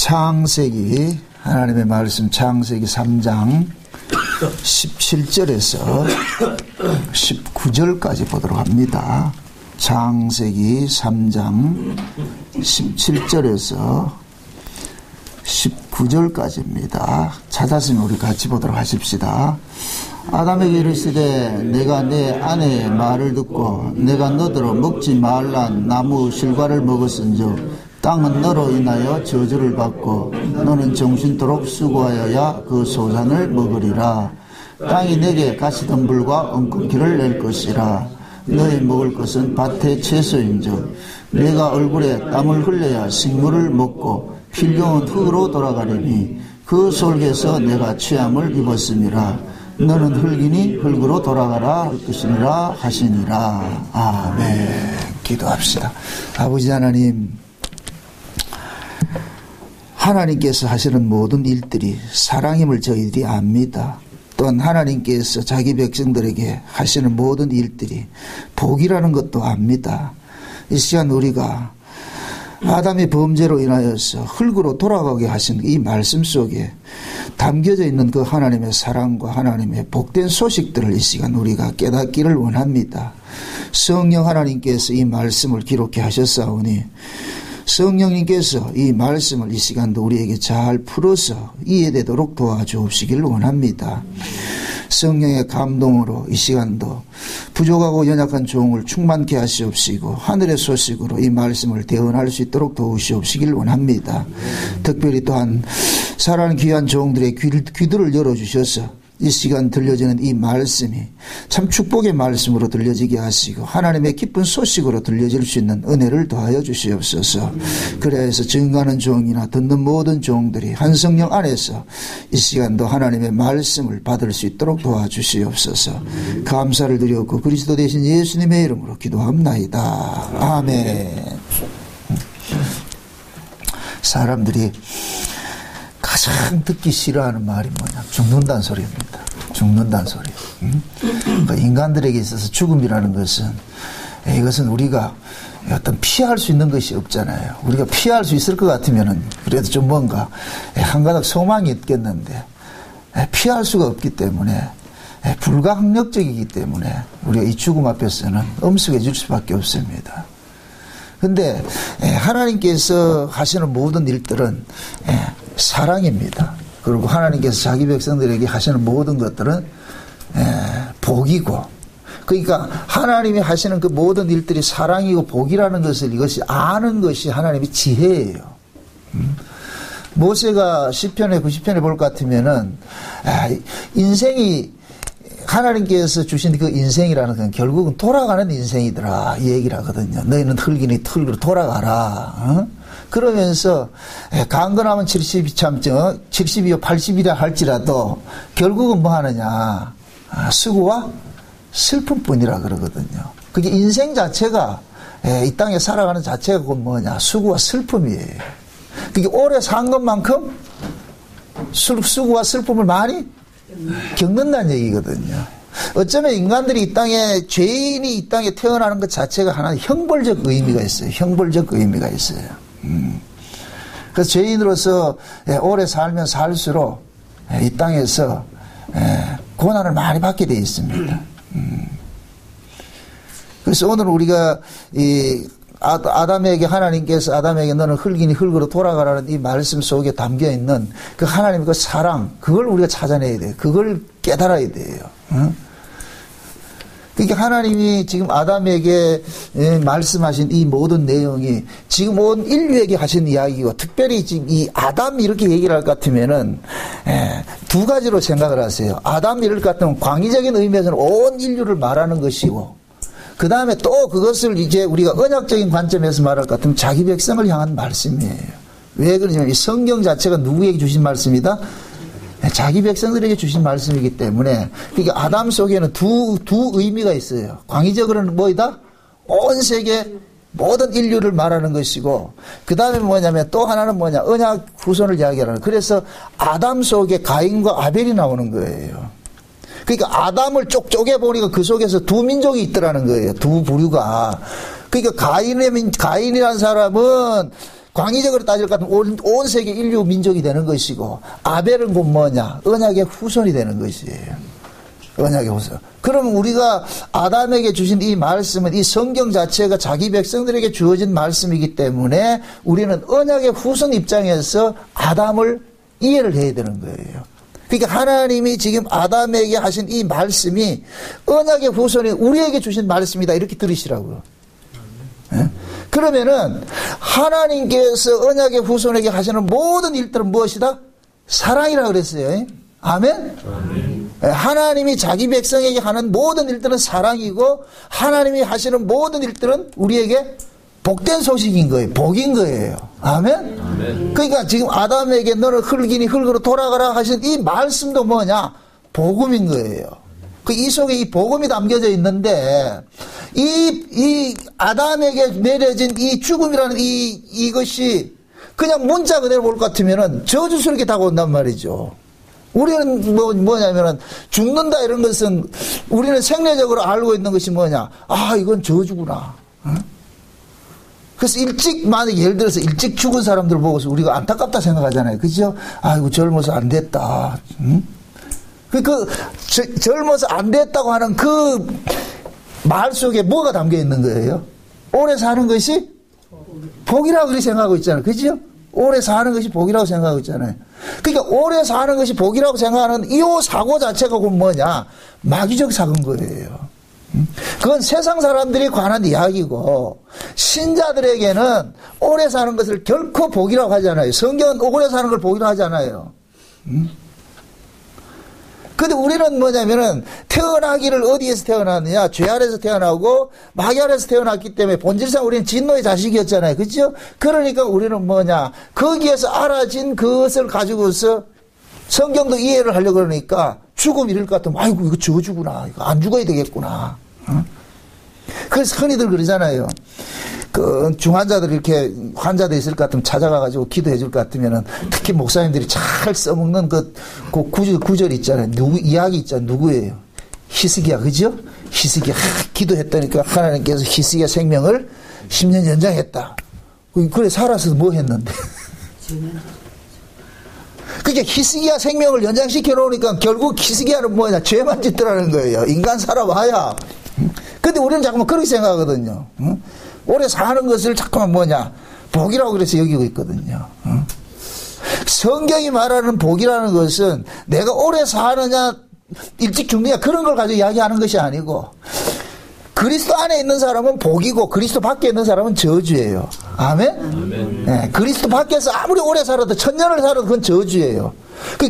창세기, 하나님의 말씀 창세기 3장 17절에서 19절까지 보도록 합니다. 창세기 3장 17절에서 19절까지입니다. 찾았으면 우리 같이 보도록 하십시다. 아담에게 이르시되 내가 내 아내의 말을 듣고 내가 너더러 먹지 말란 나무 실과를 먹었은즉 땅은 너로 인하여 저주를 받고 너는 정신토록 수고하여야 그 소산을 먹으리라. 땅이 내게 가시덤불과 엉겅퀴를 낼 것이라. 너희 먹을 것은 밭의 채소인즉 내가 얼굴에 땀을 흘려야 식물을 먹고 필경은 흙으로 돌아가리니 그 속에서 내가 취함을 입었음이라. 너는 흙이니 흙으로 돌아가라 할 것이니라 하시니라. 아멘. 기도합시다. 아버지 하나님, 하나님께서 하시는 모든 일들이 사랑임을 저희들이 압니다. 또한 하나님께서 자기 백성들에게 하시는 모든 일들이 복이라는 것도 압니다. 이 시간 우리가 아담의 범죄로 인하여서 흙으로 돌아가게 하신 이 말씀 속에 담겨져 있는 그 하나님의 사랑과 하나님의 복된 소식들을 이 시간 우리가 깨닫기를 원합니다. 성령 하나님께서 이 말씀을 기록해 하셨사오니 성령님께서 이 말씀을 이 시간도 우리에게 잘 풀어서 이해되도록 도와주옵시길 원합니다. 성령의 감동으로 이 시간도 부족하고 연약한 종을 충만케 하시옵시고 하늘의 소식으로 이 말씀을 대언할 수 있도록 도우시옵시길 원합니다. 특별히 또한 사랑하는 귀한 종들의 귀들을 열어주셔서 이 시간 들려지는 이 말씀이 참 축복의 말씀으로 들려지게 하시고 하나님의 기쁜 소식으로 들려질 수 있는 은혜를 더하여 주시옵소서. 그래서 증거하는 종이나 듣는 모든 종들이 한 성령 안에서 이 시간도 하나님의 말씀을 받을 수 있도록 도와주시옵소서. 감사를 드렸고 그리스도 되신 예수님의 이름으로 기도합나이다. 아멘. 사람들이 가장 듣기 싫어하는 말이 뭐냐? 죽는다는 소리입니다. 죽는다는 소리. 그러니까 인간들에게 있어서 죽음이라는 것은 이것은 우리가 어떤 피할 수 있는 것이 없잖아요. 우리가 피할 수 있을 것 같으면은 그래도 좀 뭔가 한 가닥 소망이 있겠는데 피할 수가 없기 때문에 불가항력적이기 때문에 우리가 이 죽음 앞에서는 엄숙해질 수밖에 없습니다. 근데 하나님께서 하시는 모든 일들은 사랑입니다. 그리고 하나님께서 자기 백성들에게 하시는 모든 것들은 복이고, 그러니까 하나님이 하시는 그 모든 일들이 사랑이고 복이라는 것을 이것이 아는 것이 하나님의 지혜예요. 모세가 시편에 90편에 볼 것 같으면은 인생이 하나님께서 주신 그 인생이라는 건 결국은 돌아가는 인생이더라 이 얘기를 하거든요. 너희는 흙이니 흙으로 돌아가라. 그러면서 강건하면 70이요 80이라 할지라도 결국은 뭐 하느냐, 수고와 슬픔뿐이라 그러거든요. 그게 인생 자체가 이 땅에 살아가는 자체가 그건 뭐냐, 수고와 슬픔이에요. 그게 오래 산 것만큼 수고와 슬픔을 많이 겪는다는 얘기거든요. 어쩌면 인간들이 이 땅에, 죄인이 이 땅에 태어나는 것 자체가 하나의 형벌적 의미가 있어요. 형벌적 의미가 있어요. 그래서 죄인으로서 오래 살면 살수록 이 땅에서 고난을 많이 받게 되어 있습니다. 그래서 오늘 우리가 이 아담에게 하나님께서 아담에게 너는 흙이니 흙으로 돌아가라는 이 말씀 속에 담겨 있는 그 하나님의 그 사랑, 그걸 우리가 찾아내야 돼요. 그걸 깨달아야 돼요. 그러니까 하나님이 지금 아담에게 말씀하신 이 모든 내용이 지금 온 인류에게 하신 이야기고, 특별히 지금 이 아담이 이렇게 얘기를 할 것 같으면은 두 가지로 생각을 하세요. 아담이 이럴 것 같으면 광의적인 의미에서는 온 인류를 말하는 것이고, 그 다음에 또 그것을 이제 우리가 언약적인 관점에서 말할 것 같으면 자기 백성을 향한 말씀이에요. 왜 그러냐면 이 성경 자체가 누구에게 주신 말씀이다? 자기 백성들에게 주신 말씀이기 때문에, 그러니까 아담 속에는 두 의미가 있어요. 광의적으로는 뭐이다? 온 세계 모든 인류를 말하는 것이고, 그 다음에 뭐냐면 또 하나는 뭐냐? 언약 후손을 이야기하는. 그래서 아담 속에 가인과 아벨이 나오는 거예요. 그러니까 아담을 쪽 쪼개보니까 그 속에서 두 민족이 있더라는 거예요. 두 부류가. 그러니까 가인이라는 사람은 광의적으로 따질 것 같으면 온 세계 인류 민족이 되는 것이고, 아벨은 곧 뭐냐? 언약의 후손이 되는 것이에요. 언약의 후손. 그럼 우리가 아담에게 주신 이 말씀은, 이 성경 자체가 자기 백성들에게 주어진 말씀이기 때문에 우리는 언약의 후손 입장에서 아담을 이해를 해야 되는 거예요. 그러니까 하나님이 지금 아담에게 하신 이 말씀이 언약의 후손이 우리에게 주신 말씀이다, 이렇게 들으시라고요. 네? 그러면은 하나님께서 언약의 후손에게 하시는 모든 일들은 무엇이다? 사랑이라고 그랬어요. 아멘? 하나님이 자기 백성에게 하는 모든 일들은 사랑이고, 하나님이 하시는 모든 일들은 우리에게 복된 소식인 거예요. 복인 거예요. 아멘? 그러니까 지금 아담에게 너는 흙이니 흙으로 돌아가라 하신 이 말씀도 뭐냐? 복음인 거예요. 이 속에 이 복음이 담겨져 있는데, 이 아담에게 내려진 이 죽음이라는 이것이 그냥 문자 그대로 볼 것 같으면은 저주스럽게 다가온단 말이죠. 우리는 뭐냐면은 죽는다 이런 것은 우리는 생리적으로 알고 있는 것이 뭐냐? 아, 이건 저주구나. 그래서 만약 예를 들어서 일찍 죽은 사람들 보고서 우리가 안타깝다 생각하잖아요. 그죠? 아이고, 젊어서 안 됐다. 젊어서 안 됐다고 하는 그 말 속에 뭐가 담겨 있는 거예요? 오래 사는 것이 복이라고 그렇게 생각하고 있잖아요. 그죠? 오래 사는 것이 복이라고 생각하고 있잖아요. 그러니까 오래 사는 것이 복이라고 생각하는 이 사고 자체가 그건 뭐냐? 마귀적 사고인 거예요. 그건 세상 사람들이 관한 이야기고, 신자들에게는 오래 사는 것을 결코 복이라고 하잖아요. 성경은 오래 사는 걸 복이라고 하잖아요. 근데 우리는 뭐냐면은 태어나기를 어디에서 태어났느냐? 죄 아래서 태어나고 마귀 아래서 태어났기 때문에 본질상 우리는 진노의 자식이었잖아요. 그렇죠? 그러니까 우리는 뭐냐? 거기에서 알아진 그것을 가지고서 성경도 이해를 하려고 그러니까 죽음 이럴 것 같으면 아이고, 이거 저주구나. 이거 안 죽어야 되겠구나. 그래서 흔히들 그러잖아요. 그 중환자들 이렇게 환자들 있을 것 같으면 찾아가가지고 기도해 줄 것 같으면은, 특히 목사님들이 잘 써먹는 그 구절 있잖아요. 이야기 있잖아요. 누구예요? 히스기야, 그죠? 히스기야 기도했다니까 하나님께서 히스기야 생명을 10년 연장했다. 그래, 살아서 뭐 했는데? 그게 히스기야 생명을 연장시켜 놓으니까 결국 히스기야는 뭐냐? 죄만 짓더라는 거예요. 인간 살아봐야. 근데 우리는 자꾸만 그렇게 생각하거든요. 오래 사는 것을 자꾸만 뭐냐? 복이라고 그래서 여기고 있거든요. 성경이 말하는 복이라는 것은 내가 오래 사느냐, 일찍 죽느냐, 그런 걸 가지고 이야기하는 것이 아니고, 그리스도 안에 있는 사람은 복이고 그리스도 밖에 있는 사람은 저주예요. 아멘? 네, 그리스도 밖에서 아무리 오래 살아도 1000년을 살아도 그건 저주예요.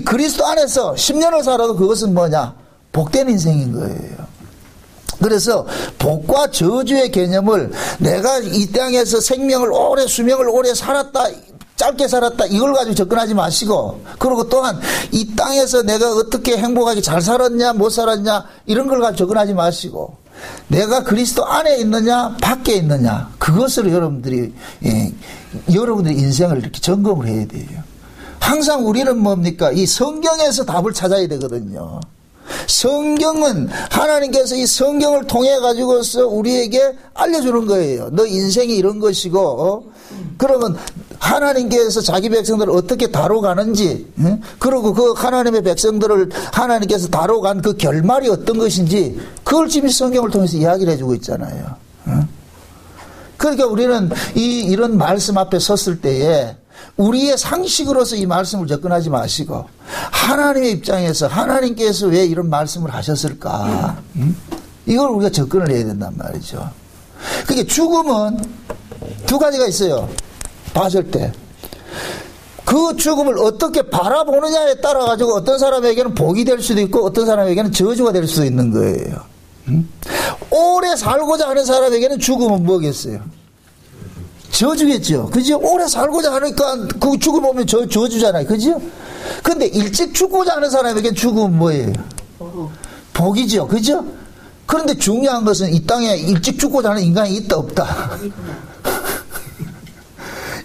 그리스도 안에서 10년을 살아도 그것은 뭐냐? 복된 인생인 거예요. 그래서 복과 저주의 개념을 내가 이 땅에서 생명을 오래, 수명을 오래 살았다, 짧게 살았다, 이걸 가지고 접근하지 마시고, 그리고 또한 이 땅에서 내가 어떻게 행복하게 잘 살았냐 못 살았냐 이런 걸 가지고 접근하지 마시고, 내가 그리스도 안에 있느냐 밖에 있느냐, 그것으로 여러분들이 여러분들의 인생을 이렇게 점검을 해야 돼요. 항상 우리는 뭡니까? 이 성경에서 답을 찾아야 되거든요. 성경은 하나님께서 이 성경을 통해 가지고서 우리에게 알려주는 거예요. 너 인생이 이런 것이고, 그러면 하나님께서 자기 백성들을 어떻게 다뤄가는지, 그리고 그 하나님의 백성들을 하나님께서 다뤄간 그 결말이 어떤 것인지, 그걸 지금 성경을 통해서 이야기를 해주고 있잖아요. 그러니까 우리는 이런 말씀 앞에 섰을 때에 우리의 상식으로서 이 말씀을 접근하지 마시고, 하나님의 입장에서 하나님께서 왜 이런 말씀을 하셨을까? 이걸 우리가 접근을 해야 된단 말이죠. 그게 죽음은 두 가지가 있어요. 봤을 때. 그 죽음을 어떻게 바라보느냐에 따라 가지고 어떤 사람에게는 복이 될 수도 있고 어떤 사람에게는 저주가 될 수도 있는 거예요. 오래 살고자 하는 사람에게는 죽음은 뭐겠어요? 저주겠죠. 그죠? 오래 살고자 하니까 그 죽음 오면 저주잖아요. 그죠? 근데 일찍 죽고자 하는 사람에게 죽음은 뭐예요? 복이죠. 그죠? 그런데 중요한 것은 이 땅에 일찍 죽고자 하는 인간이 있다 없다.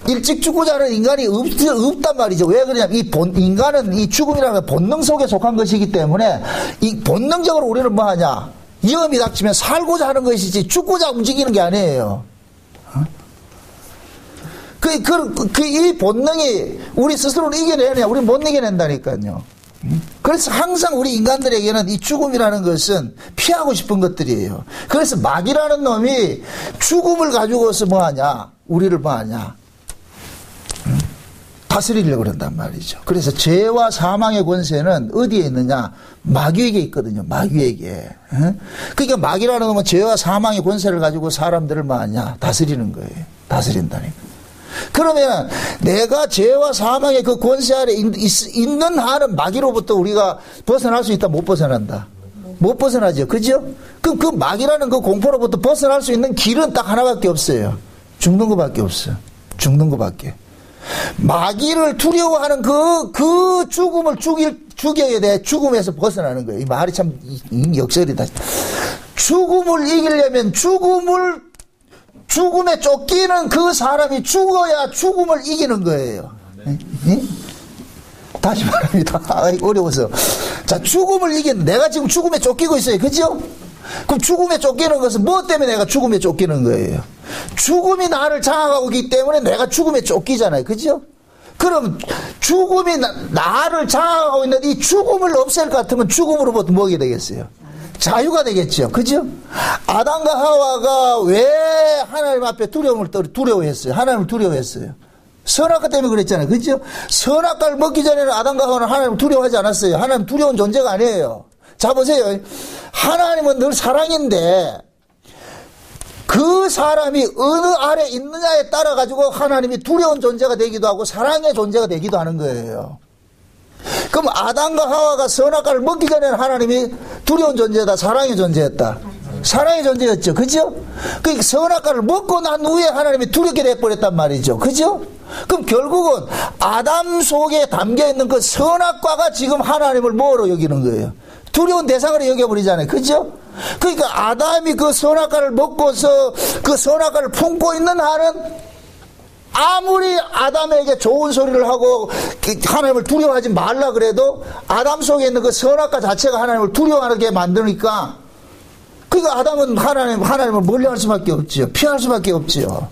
일찍 죽고자 하는 인간이 없단 말이죠. 왜 그러냐면 인간은 이 죽음이라는 본능 속에 속한 것이기 때문에 이 본능적으로 우리는 뭐 하냐? 위험이 닥치면 살고자 하는 것이지 죽고자 움직이는 게 아니에요. 이 본능이 우리 스스로를 이겨내냐? 우리 못 이겨낸다니까요. 그래서 항상 우리 인간들에게는 이 죽음이라는 것은 피하고 싶은 것들이에요. 그래서 마귀라는 놈이 죽음을 가지고서 뭐하냐? 우리를 뭐하냐? 다스리려고 그런단 말이죠. 그래서 죄와 사망의 권세는 어디에 있느냐? 마귀에게 있거든요. 마귀에게. 그러니까 마귀라는 놈은 죄와 사망의 권세를 가지고 사람들을 뭐하냐? 다스리는 거예요. 다스린다니까. 그러면 내가 죄와 사망의 그 권세 아래 있는 한은 마귀로부터 우리가 벗어날 수 있다? 못 벗어난다? 못 벗어나죠. 그죠? 그럼 그 마귀라는 그 공포로부터 벗어날 수 있는 길은 딱 하나밖에 없어요. 죽는 것밖에 없어요. 죽는 것밖에. 마귀를 두려워하는 그 죽음을 죽여야 돼. 죽음에서 벗어나는 거예요. 이 말이 참 역설이다. 죽음을 이기려면 죽음에 쫓기는 그 사람이 죽어야 죽음을 이기는 거예요. 다시 말합니다. 어려워서. 자, 죽음을 이기는, 내가 지금 죽음에 쫓기고 있어요. 그죠? 그럼 죽음에 쫓기는 것은 뭐 때문에 내가 죽음에 쫓기는 거예요? 죽음이 나를 장악하고 있기 때문에 내가 죽음에 쫓기잖아요. 그죠? 그럼 죽음이 나를 장악하고 있는 이 죽음을 없앨 것 같으면 죽음으로부터 뭐가 되겠어요? 자유가 되겠죠. 그죠? 아담과 하와가 왜 하나님 앞에 두려워했어요? 하나님을 두려워했어요. 선악과 때문에 그랬잖아요. 그죠? 선악과를 먹기 전에는 아담과 하와는 하나님을 두려워하지 않았어요. 하나님 두려운 존재가 아니에요. 자, 보세요. 하나님은 늘 사랑인데 그 사람이 어느 아래 있느냐에 따라 가지고 하나님이 두려운 존재가 되기도 하고 사랑의 존재가 되기도 하는 거예요. 그럼 아담과 하와가 선악과를 먹기 전에는 하나님이 두려운 존재다, 사랑의 존재였다. 사랑의 존재였죠. 그죠? 그 선악과를 먹고 난 후에 하나님이 두렵게 돼버렸단 말이죠. 그죠? 그럼 결국은 아담 속에 담겨있는 그 선악과가 지금 하나님을 뭐로 여기는 거예요? 두려운 대상으로 여겨버리잖아요. 그죠? 그러니까 아담이 그 선악과를 먹고서 그 선악과를 품고 있는 한은 아무리 아담에게 좋은 소리를 하고 하나님을 두려워하지 말라 그래도 아담 속에 있는 그 선악과 자체가 하나님을 두려워하게 만드니까 그러니까 아담은 하나님을 멀리할 수밖에 없지요. 피할 수밖에 없지요.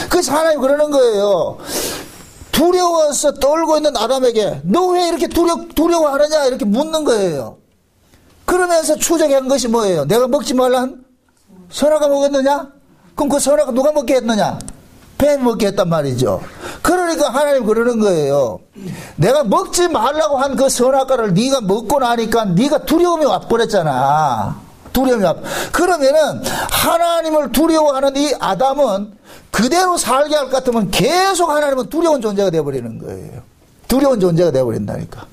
그래서 하나님 그러는 거예요. 두려워서 떨고 있는 아담에게 너 왜 이렇게 두려워하느냐 이렇게 묻는 거예요. 그러면서 추적한 것이 뭐예요? 내가 먹지 말란 선악과 먹었느냐? 그럼 그 선악과 누가 먹게 했느냐? 뱀이 먹게 했단 말이죠. 그러니까 하나님 그러는 거예요. 내가 먹지 말라고 한 그 선악과를 네가 먹고 나니까 네가 두려움이 와버렸잖아. 두려움이 와. 그러면은 하나님을 두려워하는 이 아담은 그대로 살게 할 것 같으면 계속 하나님은 두려운 존재가 되어버리는 거예요. 두려운 존재가 되어버린다니까.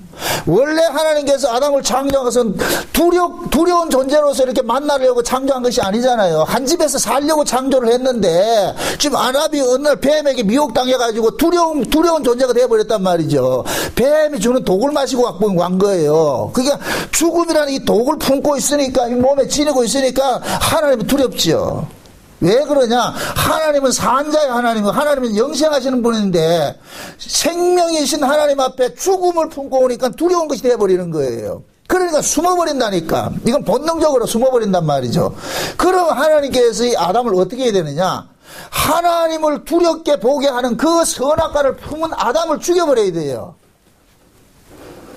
원래 하나님께서 아담을 창조하고서 두려운 존재로서 이렇게 만나려고 창조한 것이 아니잖아요. 한 집에서 살려고 창조를 했는데 지금 아담이 어느 날 뱀에게 미혹당해가지고 두려운 존재가 되어버렸단 말이죠. 뱀이 주는 독을 마시고 간 거예요. 그러니까 죽음이라는 이 독을 품고 있으니까 이 몸에 지니고 있으니까 하나님이 두렵지요. 왜 그러냐? 하나님은 산자의 하나님이고 하나님은 영생하시는 분인데 생명이신 하나님 앞에 죽음을 품고 오니까 두려운 것이 되어버리는 거예요. 그러니까 숨어버린다니까. 이건 본능적으로 숨어버린단 말이죠. 그럼 하나님께서 이 아담을 어떻게 해야 되느냐? 하나님을 두렵게 보게 하는 그 선악과를 품은 아담을 죽여버려야 돼요.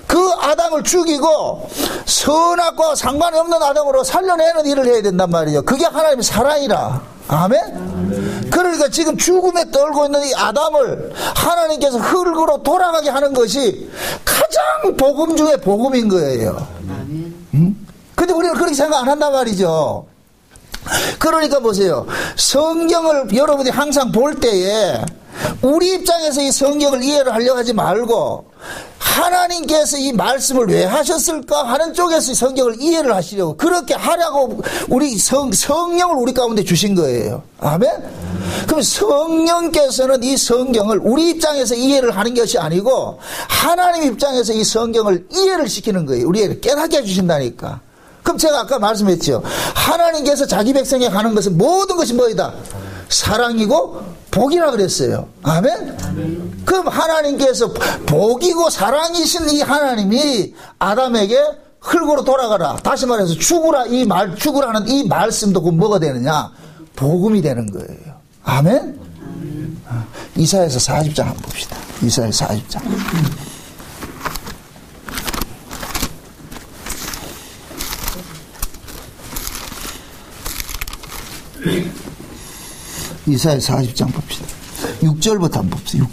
그 아담을 죽이고 선악과 상관이 없는 아담으로 살려내는 일을 해야 된단 말이에요. 그게 하나님의 사랑이라. 아멘? 그러니까 지금 죽음에 떨고 있는 이 아담을 하나님께서 흙으로 돌아가게 하는 것이 가장 복음 중에 복음인 거예요. 근데 우리는 그렇게 생각 안 한단 말이죠. 그러니까 보세요. 성경을 여러분이 항상 볼 때에 우리 입장에서 이 성경을 이해를 하려고 하지 말고 하나님께서 이 말씀을 왜 하셨을까 하는 쪽에서 성경을 이해를 하시려고 그렇게 하라고 우리 성령을 우리 가운데 주신 거예요. 아멘? 그럼 성령께서는 이 성경을 우리 입장에서 이해를 하는 것이 아니고 하나님 입장에서 이 성경을 이해를 시키는 거예요. 우리에게 깨닫게 해주신다니까. 그럼 제가 아까 말씀했죠. 하나님께서 자기 백성에게 하는 것은 모든 것이 뭐이다? 사랑이고 복이라 그랬어요. 아멘? 그럼 하나님께서 복이고 사랑이신 이 하나님이 아담에게 흙으로 돌아가라. 다시 말해서 죽으라는 이 말씀도 그 뭐가 되느냐? 복음이 되는 거예요. 아멘? 이사야서 40장 한번 봅시다. 이사야 40장. 이사야 40장 봅시다. 6절부터 한번 봅시다.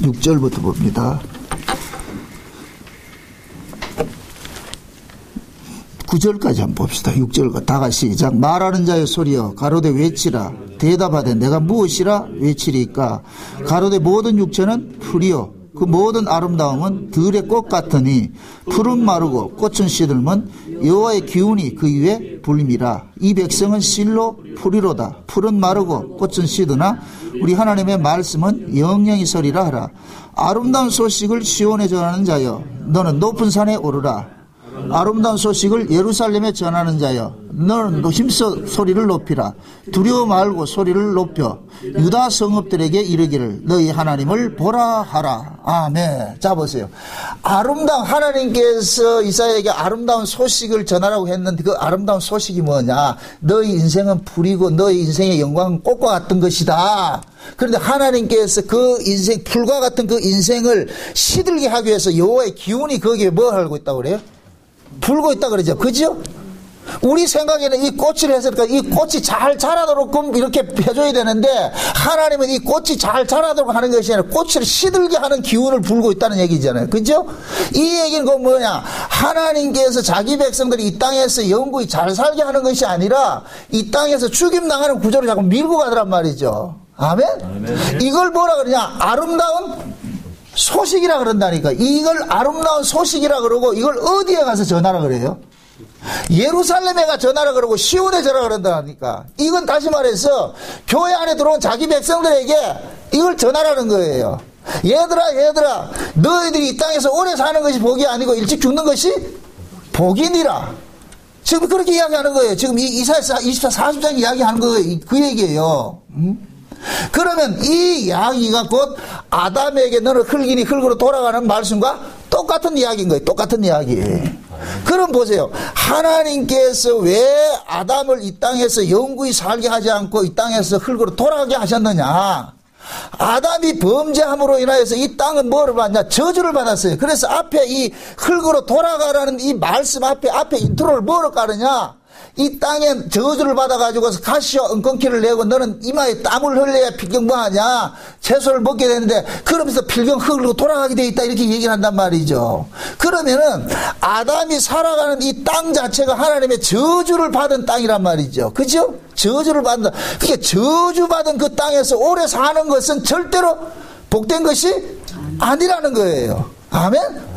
6절부터 봅니다. 9절까지 한번 봅시다. 6절과 다 같이 시작. 말하는 자의 소리여 가로되 외치라. 대답하되 내가 무엇이라 외치리까. 가로되 모든 육체는 풀이요 그 모든 아름다움은 들의 꽃 같으니 풀은 마르고 꽃은 시들면 여호와의 기운이 그 위에 불림이라. 이 백성은 실로 풀이로다. 풀은 마르고 꽃은 시드나 우리 하나님의 말씀은 영영이 서리라 하라. 아름다운 소식을 시온에 전하는 자여 너는 높은 산에 오르라. 아름다운 소식을 예루살렘에 전하는 자여 너는 힘써 소리를 높이라. 두려워 말고 소리를 높여 유다 성읍들에게 이르기를 너희 하나님을 보라 하라. 아멘. 자 보세요. 아름다운 하나님께서 이사야에게 아름다운 소식을 전하라고 했는데 그 아름다운 소식이 뭐냐. 너희 인생은 풀이고 너희 인생의 영광은 꽃과 같은 것이다. 그런데 하나님께서 그 인생 풀과 같은 그 인생을 시들게 하기 위해서 여호와의 기운이 거기에 뭐 하고 있다고 그래요? 불고 있다 그러죠. 그죠? 우리 생각에는 이 꽃을 했으니까 이 꽃이 잘 자라도록 이렇게 해줘야 되는데 하나님은 이 꽃이 잘 자라도록 하는 것이 아니라 꽃을 시들게 하는 기운을 불고 있다는 얘기잖아요. 그죠? 이 얘기는 그 뭐냐. 하나님께서 자기 백성들이 이 땅에서 영구히 잘 살게 하는 것이 아니라 이 땅에서 죽임당하는 구조를 자꾸 밀고 가더란 말이죠. 아멘? 아멘. 이걸 뭐라 그러냐. 아름다운 소식이라 그런다니까. 이걸 아름다운 소식이라 그러고 이걸 어디에 가서 전하라 그래요? 예루살렘에 가 전하라 그러고 시온에 전하라 그런다니까. 이건 다시 말해서 교회 안에 들어온 자기 백성들에게 이걸 전하라는 거예요. 얘들아 너희들이 이 땅에서 오래 사는 것이 복이 아니고 일찍 죽는 것이 복이니라. 지금 그렇게 이야기하는 거예요. 지금 이 이사야 40장 이야기하는 거예요. 그 얘기예요. 그러면 이 이야기가 곧 아담에게 너는 흙이니 흙으로 돌아가는 말씀과 똑같은 이야기인 거예요. 똑같은 이야기. 그럼 보세요. 하나님께서 왜 아담을 이 땅에서 영구히 살게 하지 않고 이 땅에서 흙으로 돌아가게 하셨느냐. 아담이 범죄함으로 인하여서 이 땅은 뭐를 받냐? 저주를 받았어요. 그래서 앞에 이 흙으로 돌아가라는 이 말씀 앞에 인트로를 뭐로 깔으냐? 이 땅에 저주를 받아가지고서 가시와 엉겅퀴를 내고 너는 이마에 땀을 흘려야 필경 뭐하냐? 채소를 먹게 되는데 그러면서 필경 흙으로 돌아가게 돼 있다 이렇게 얘기를 한단 말이죠. 그러면은 아담이 살아가는 이 땅 자체가 하나님의 저주를 받은 땅이란 말이죠. 그죠? 저주를 받는다. 그게 저주받은 그 땅에서 오래 사는 것은 절대로 복된 것이 아니라는 거예요. 아멘?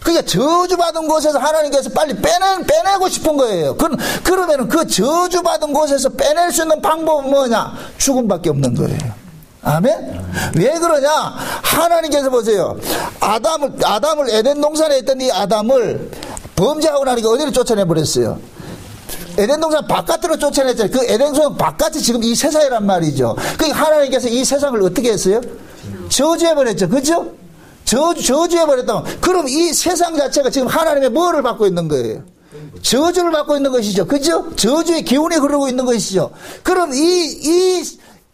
그러니까 저주받은 곳에서 하나님께서 빨리 빼내고 싶은 거예요. 그러면 그 저주받은 곳에서 빼낼 수 있는 방법은 뭐냐? 죽음밖에 없는 거예요. 아멘? 왜 그러냐? 하나님께서 보세요. 아담을 에덴 동산에 있던 이 아담을 범죄하고 나니까 어디로 쫓아내버렸어요? 에덴 동산 바깥으로 쫓아냈잖아요. 그 에덴 동산 바깥이 지금 이 세상이란 말이죠. 그러니까 하나님께서 이 세상을 어떻게 했어요? 저주해버렸죠. 그죠? 저주해버렸다면 그럼 이 세상 자체가 지금 하나님의 뭐를 받고 있는 거예요? 저주를 받고 있는 것이죠. 그죠? 저주의 기운이 흐르고 있는 것이죠. 그럼 이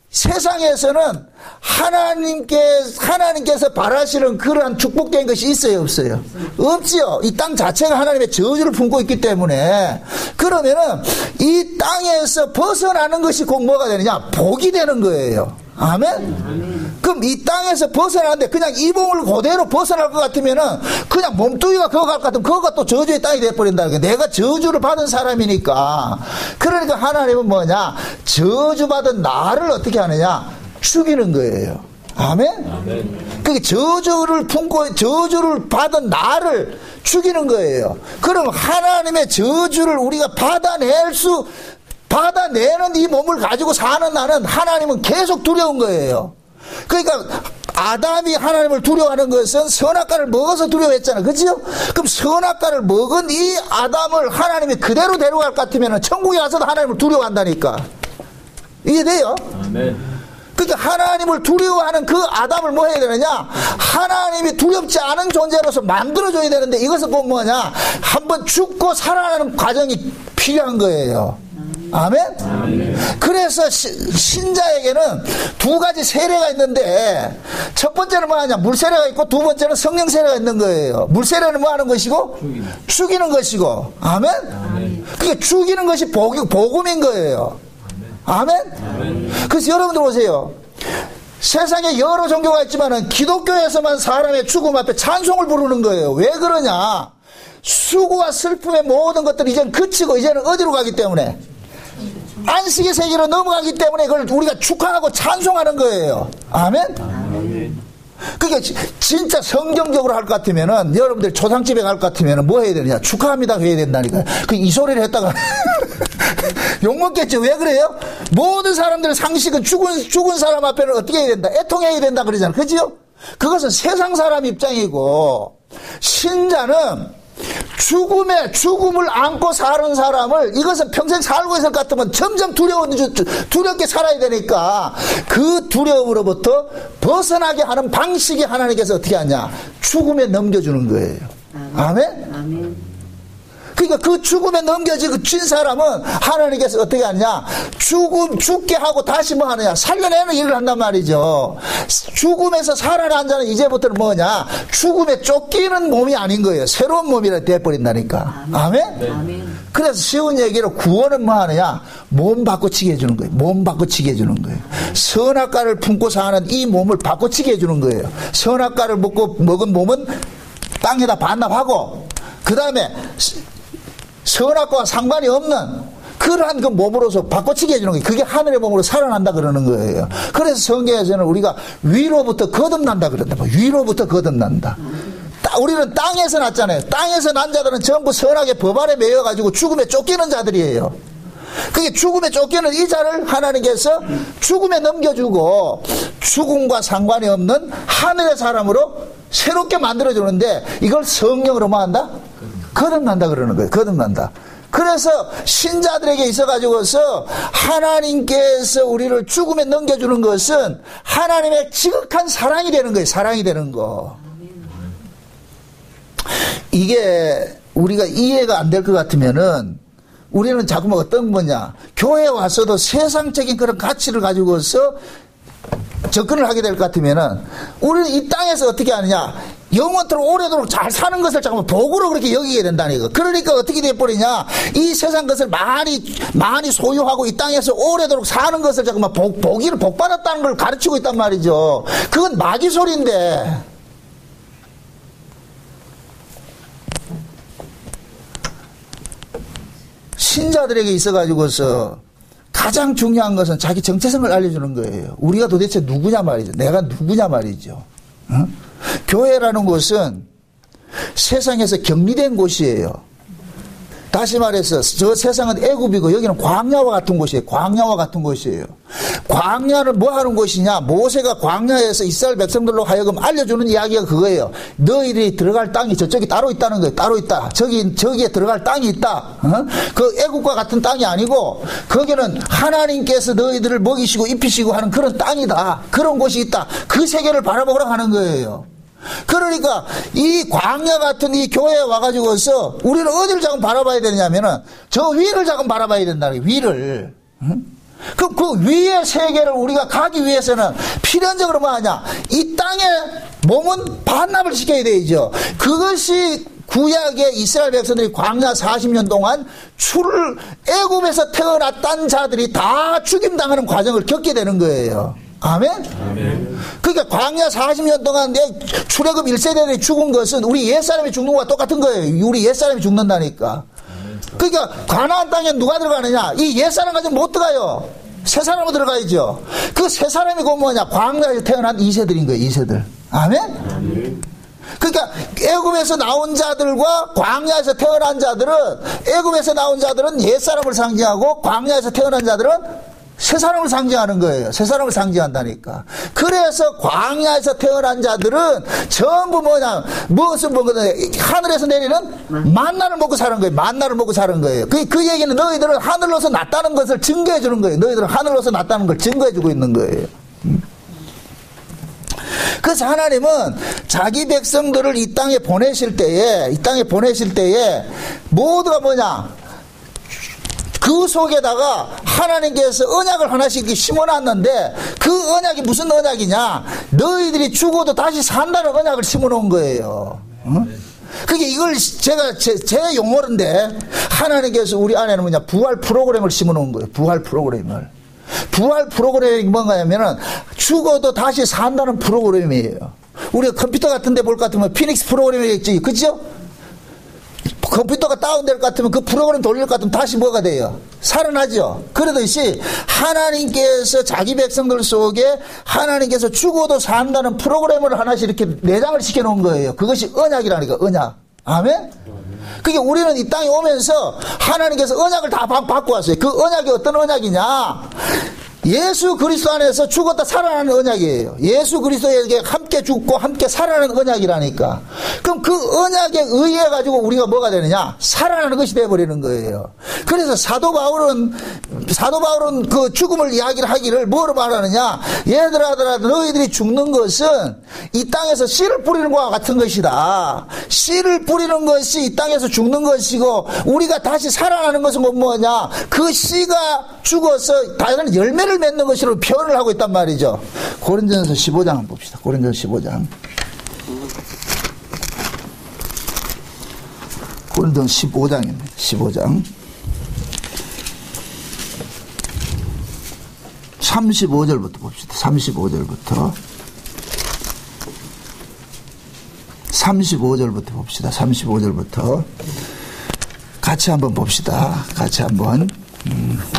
세상에서는 하나님께서 바라시는 그러한 축복된 것이 있어요? 없어요? 없지요. 이 땅 자체가 하나님의 저주를 품고 있기 때문에 그러면은 이 땅에서 벗어나는 것이 곧 뭐가 되느냐? 복이 되는 거예요. 아멘? 그럼 이 땅에서 벗어나는데 그냥 이 몸을 그대로 벗어날 것 같으면은 그냥 몸뚱이가 그거 갈 것 같으면 그거가 또 저주의 땅이 돼버린다. 내가 저주를 받은 사람이니까. 그러니까 하나님은 뭐냐? 저주받은 나를 어떻게 하느냐? 죽이는 거예요. 아멘? 그게 저주를 품고 저주를 받은 나를 죽이는 거예요. 그럼 하나님의 저주를 우리가 받아내는 이 몸을 가지고 사는 나는 하나님은 계속 두려운 거예요. 그러니까 아담이 하나님을 두려워하는 것은 선악과를 먹어서 두려워했잖아요. 그죠? 그럼 선악과를 먹은 이 아담을 하나님이 그대로 데려갈 것 같으면 천국에 가서도 하나님을 두려워한다니까. 이해돼요? 아멘. 그러니까 하나님을 두려워하는 그 아담을 뭐 해야 되느냐? 하나님이 두렵지 않은 존재로서 만들어줘야 되는데 이것은 꼭 뭐냐? 한번 죽고 살아나는 과정이 필요한 거예요. 아멘? 그래서 신자에게는 두 가지 세례가 있는데 첫 번째는 뭐 하냐? 물 세례가 있고 두 번째는 성령 세례가 있는 거예요. 물 세례는 뭐 하는 것이고? 죽이는 것이고. 아멘? 그게 죽이는 것이 복음인 거예요. 아멘? 그래서 여러분들 보세요. 세상에 여러 종교가 있지만은 기독교에서만 사람의 죽음 앞에 찬송을 부르는 거예요. 왜 그러냐? 수고와 슬픔의 모든 것들이 이제는 그치고 이제는 어디로 가기 때문에? 안식의 세계로 넘어가기 때문에 그걸 우리가 축하하고 찬송하는 거예요. 아멘? 그게 진짜 성경적으로 할 것 같으면은 여러분들 초상집에 갈 것 같으면은 뭐 해야 되느냐? 축하합니다 해야 된다니까요. 이 소리를 했다가 욕먹겠죠. 왜 그래요? 모든 사람들의 상식은 죽은 사람 앞에는 어떻게 해야 된다? 애통해야 된다 그러잖아요. 그죠? 그것은 세상 사람 입장이고 신자는 죽음을 안고 사는 사람을 이것은 평생 살고 있을 것 같으면 점점 두렵게 살아야 되니까 그 두려움으로부터 벗어나게 하는 방식이 하나님께서 어떻게 하냐? 죽음에 넘겨주는 거예요. 아멘? 그러니까 그 죽음에 넘겨진 사람은 하나님께서 어떻게 하느냐? 죽게 하고 다시 뭐 하느냐? 살려내는 일을 한단 말이죠. 죽음에서 살아난 자는 이제부터는 뭐냐? 죽음에 쫓기는 몸이 아닌 거예요. 새로운 몸이라 돼버린다니까. 아멘? 그래서 쉬운 얘기로 구원은 뭐 하느냐? 몸 바꿔치기 해주는 거예요. 몸 바꿔치기 해주는 거예요. 선악과를 품고 사는 이 몸을 바꿔치기 해주는 거예요. 선악과를 먹은 몸은 땅에다 반납하고 그 다음에 선악과와 상관이 없는 그러한 그 몸으로서 바꿔치기 해주는 거예요. 그게 하늘의 몸으로 살아난다 그러는 거예요. 그래서 성경에서는 우리가 위로부터 거듭난다 그런다. 위로부터 거듭난다. 우리는 땅에서 났잖아요. 땅에서 난 자들은 전부 선악의 법 아래 매여가지고 죽음에 쫓기는 자들이에요. 그게 죽음에 쫓기는 이 자를 하나님께서 죽음에 넘겨주고 죽음과 상관이 없는 하늘의 사람으로 새롭게 만들어주는데 이걸 성령으로 뭐 한다? 거듭난다 그러는 거예요. 거듭난다. 그래서 신자들에게 있어가지고서 하나님께서 우리를 죽음에 넘겨주는 것은 하나님의 지극한 사랑이 되는 거예요. 사랑이 되는 거. 이게 우리가 이해가 안 될 것 같으면은 우리는 자꾸만 어떤 거냐? 교회에 와서도 세상적인 그런 가치를 가지고서 접근을 하게 될 것 같으면은 우리는 이 땅에서 어떻게 하느냐? 영원토록 오래도록 잘 사는 것을 잠깐만 복으로 그렇게 여기게 된다는 거. 그러니까 어떻게 돼버리냐? 이 세상 것을 많이 소유하고 이 땅에서 오래도록 사는 것을 잠깐만 복 받았다는 걸 가르치고 있단 말이죠. 그건 마귀 소리인데. 신자들에게 있어가지고서 가장 중요한 것은 자기 정체성을 알려주는 거예요. 우리가 도대체 누구냐 말이죠. 내가 누구냐 말이죠. 응? 교회라는 곳은 세상에서 격리된 곳이에요. 다시 말해서 저 세상은 애굽이고 여기는 광야와 같은 곳이에요. 광야와 같은 곳이에요. 광야는 뭐 하는 곳이냐? 모세가 광야에서 이스라엘 백성들로 하여금 알려주는 이야기가 그거예요. 너희들이 들어갈 땅이 저쪽이 따로 있다는 거예요. 따로 있다. 저기에 들어갈 땅이 있다. 어? 그 애굽과 같은 땅이 아니고 거기는 하나님께서 너희들을 먹이시고 입히시고 하는 그런 땅이다. 그런 곳이 있다. 그 세계를 바라보라고 하는 거예요. 그러니까 이 광야 같은 이 교회에 와가지고서 우리는 어디를 자꾸 바라봐야 되냐면은 저 위를 자꾸 바라봐야 된다는 거예요. 위를. 그럼 그 위의 세계를 우리가 가기 위해서는 필연적으로 뭐 하냐? 이 땅에 몸은 반납을 시켜야 되죠. 그것이 구약의 이스라엘 백성들이 광야 40년 동안 애굽에서 태어났던 자들이 다 죽임당하는 과정을 겪게 되는 거예요. 아멘? 아멘. 그러니까 광야 40년 동안 내 출애굽 1세대들이 죽은 것은 우리 옛사람이 죽는 것과 똑같은 거예요. 우리 옛사람이 죽는다니까. 그러니까 가나안 땅에 누가 들어가느냐? 이 옛사람 가지고 못 들어가요. 새사람으로 들어가야죠. 그 새사람이 그 뭐냐? 광야에서 태어난 2세들인 거예요. 2세들. 아멘? 아멘. 그러니까 애굽에서 나온 자들과 광야에서 태어난 자들은 애굽에서 나온 자들은 옛사람을 상징하고 광야에서 태어난 자들은 새 사람을 상징하는 거예요. 새 사람을 상징한다니까. 그래서 광야에서 태어난 자들은 전부 뭐냐, 무엇을 먹거든? 하늘에서 내리는 만나를 먹고 사는 거예요. 만나를 먹고 사는 거예요. 그 얘기는 너희들은 하늘로서 났다는 것을 증거해 주는 거예요. 너희들은 하늘로서 났다는 걸 증거해 주고 있는 거예요. 그래서 하나님은 자기 백성들을 이 땅에 보내실 때에 모두가 뭐냐? 그 속에다가 하나님께서 언약을 하나씩 심어놨는데 그 언약이 무슨 언약이냐? 너희들이 죽어도 다시 산다는 언약을 심어놓은 거예요. 그게 이걸 제가 제 용어인데 하나님께서 우리 안에는 뭐냐? 부활 프로그램을 심어놓은 거예요. 부활 프로그램을. 부활 프로그램이 뭔가 하면은 죽어도 다시 산다는 프로그램이에요. 우리가 컴퓨터 같은 데 볼 것 같으면 피닉스 프로그램이겠지. 그죠? 컴퓨터가 다운될 것 같으면 그 프로그램 돌릴 것 같으면 다시 뭐가 돼요? 살아나죠. 그러듯이 하나님께서 자기 백성들 속에 하나님께서 죽어도 산다는 프로그램을 하나씩 이렇게 내장을 시켜놓은 거예요. 그것이 언약이라니까. 언약. 아멘? 그게 우리는 이 땅에 오면서 하나님께서 언약을 다 받고 왔어요. 그 언약이 어떤 언약이냐? 예수 그리스도 안에서 죽었다 살아나는 언약이에요. 예수 그리스도에게 함께 죽고 함께 살아나는 언약이라니까. 그럼 그 언약에 의해 가지고 우리가 뭐가 되느냐? 살아나는 것이 되어버리는 거예요. 그래서 사도 바울은 그 죽음을 이야기를 하기를 뭐로 말하느냐? 얘들아 너희들이 죽는 것은 이 땅에서 씨를 뿌리는 것과 같은 것이다. 씨를 뿌리는 것이 이 땅에서 죽는 것이고 우리가 다시 살아나는 것은 뭐냐? 그 씨가 죽어서 다른 열매를 맺는 것으로 표현을 하고 있단 말이죠. 고린도전서 15장 한번 봅시다. 고린도전서 15장. 고린도전서 15장입니다. 15장. 35절부터 봅시다. 35절부터. 35절부터 봅시다. 35절부터. 같이 한번 봅시다. 같이 한번.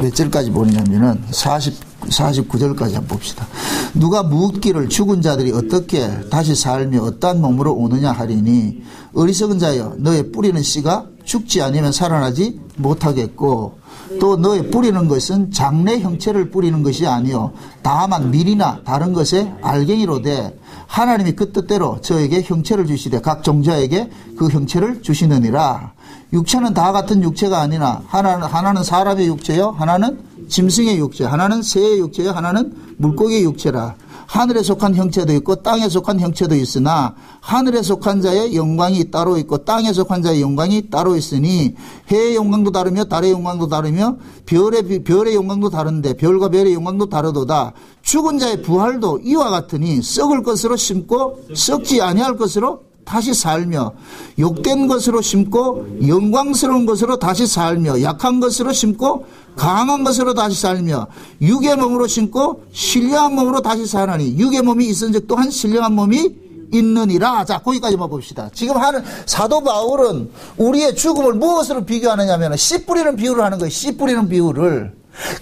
몇 절까지 보느냐면은 49절까지 한번 봅시다. 누가 묻기를 죽은 자들이 어떻게 다시 살며 어떠한 몸으로 오느냐 하리니 어리석은 자여 너의 뿌리는 씨가 죽지 아니면 살아나지 못하겠고 또 너의 뿌리는 것은 장래 형체를 뿌리는 것이 아니요 다만 밀이나 다른 것에 알갱이로되 하나님이 그 뜻대로 저에게 형체를 주시되 각 종자에게 그 형체를 주시느니라. 육체는 다 같은 육체가 아니나 하나는 사람의 육체요 하나는 짐승의 육체, 하나는 새의 육체요 하나는 물고기의 육체라. 하늘에 속한 형체도 있고 땅에 속한 형체도 있으나 하늘에 속한 자의 영광이 따로 있고 땅에 속한 자의 영광이 따로 있으니 해의 영광도 다르며 달의 영광도 다르며 별의 영광도 다른데 별과 별의 영광도 다르도다. 죽은 자의 부활도 이와 같으니 썩을 것으로 심고 썩지 아니할 것으로 다시 살며 욕된 것으로 심고 영광스러운 것으로 다시 살며 약한 것으로 심고 강한 것으로 다시 살며 육의 몸으로 심고 신령한 몸으로 다시 사나니 육의 몸이 있은즉 또한 신령한 몸이 있느니라. 자, 거기까지만 봅시다. 지금 하는 사도 바울은 우리의 죽음을 무엇으로 비교하느냐면 씨 뿌리는 비유를 하는 거예요. 씨 뿌리는 비유를.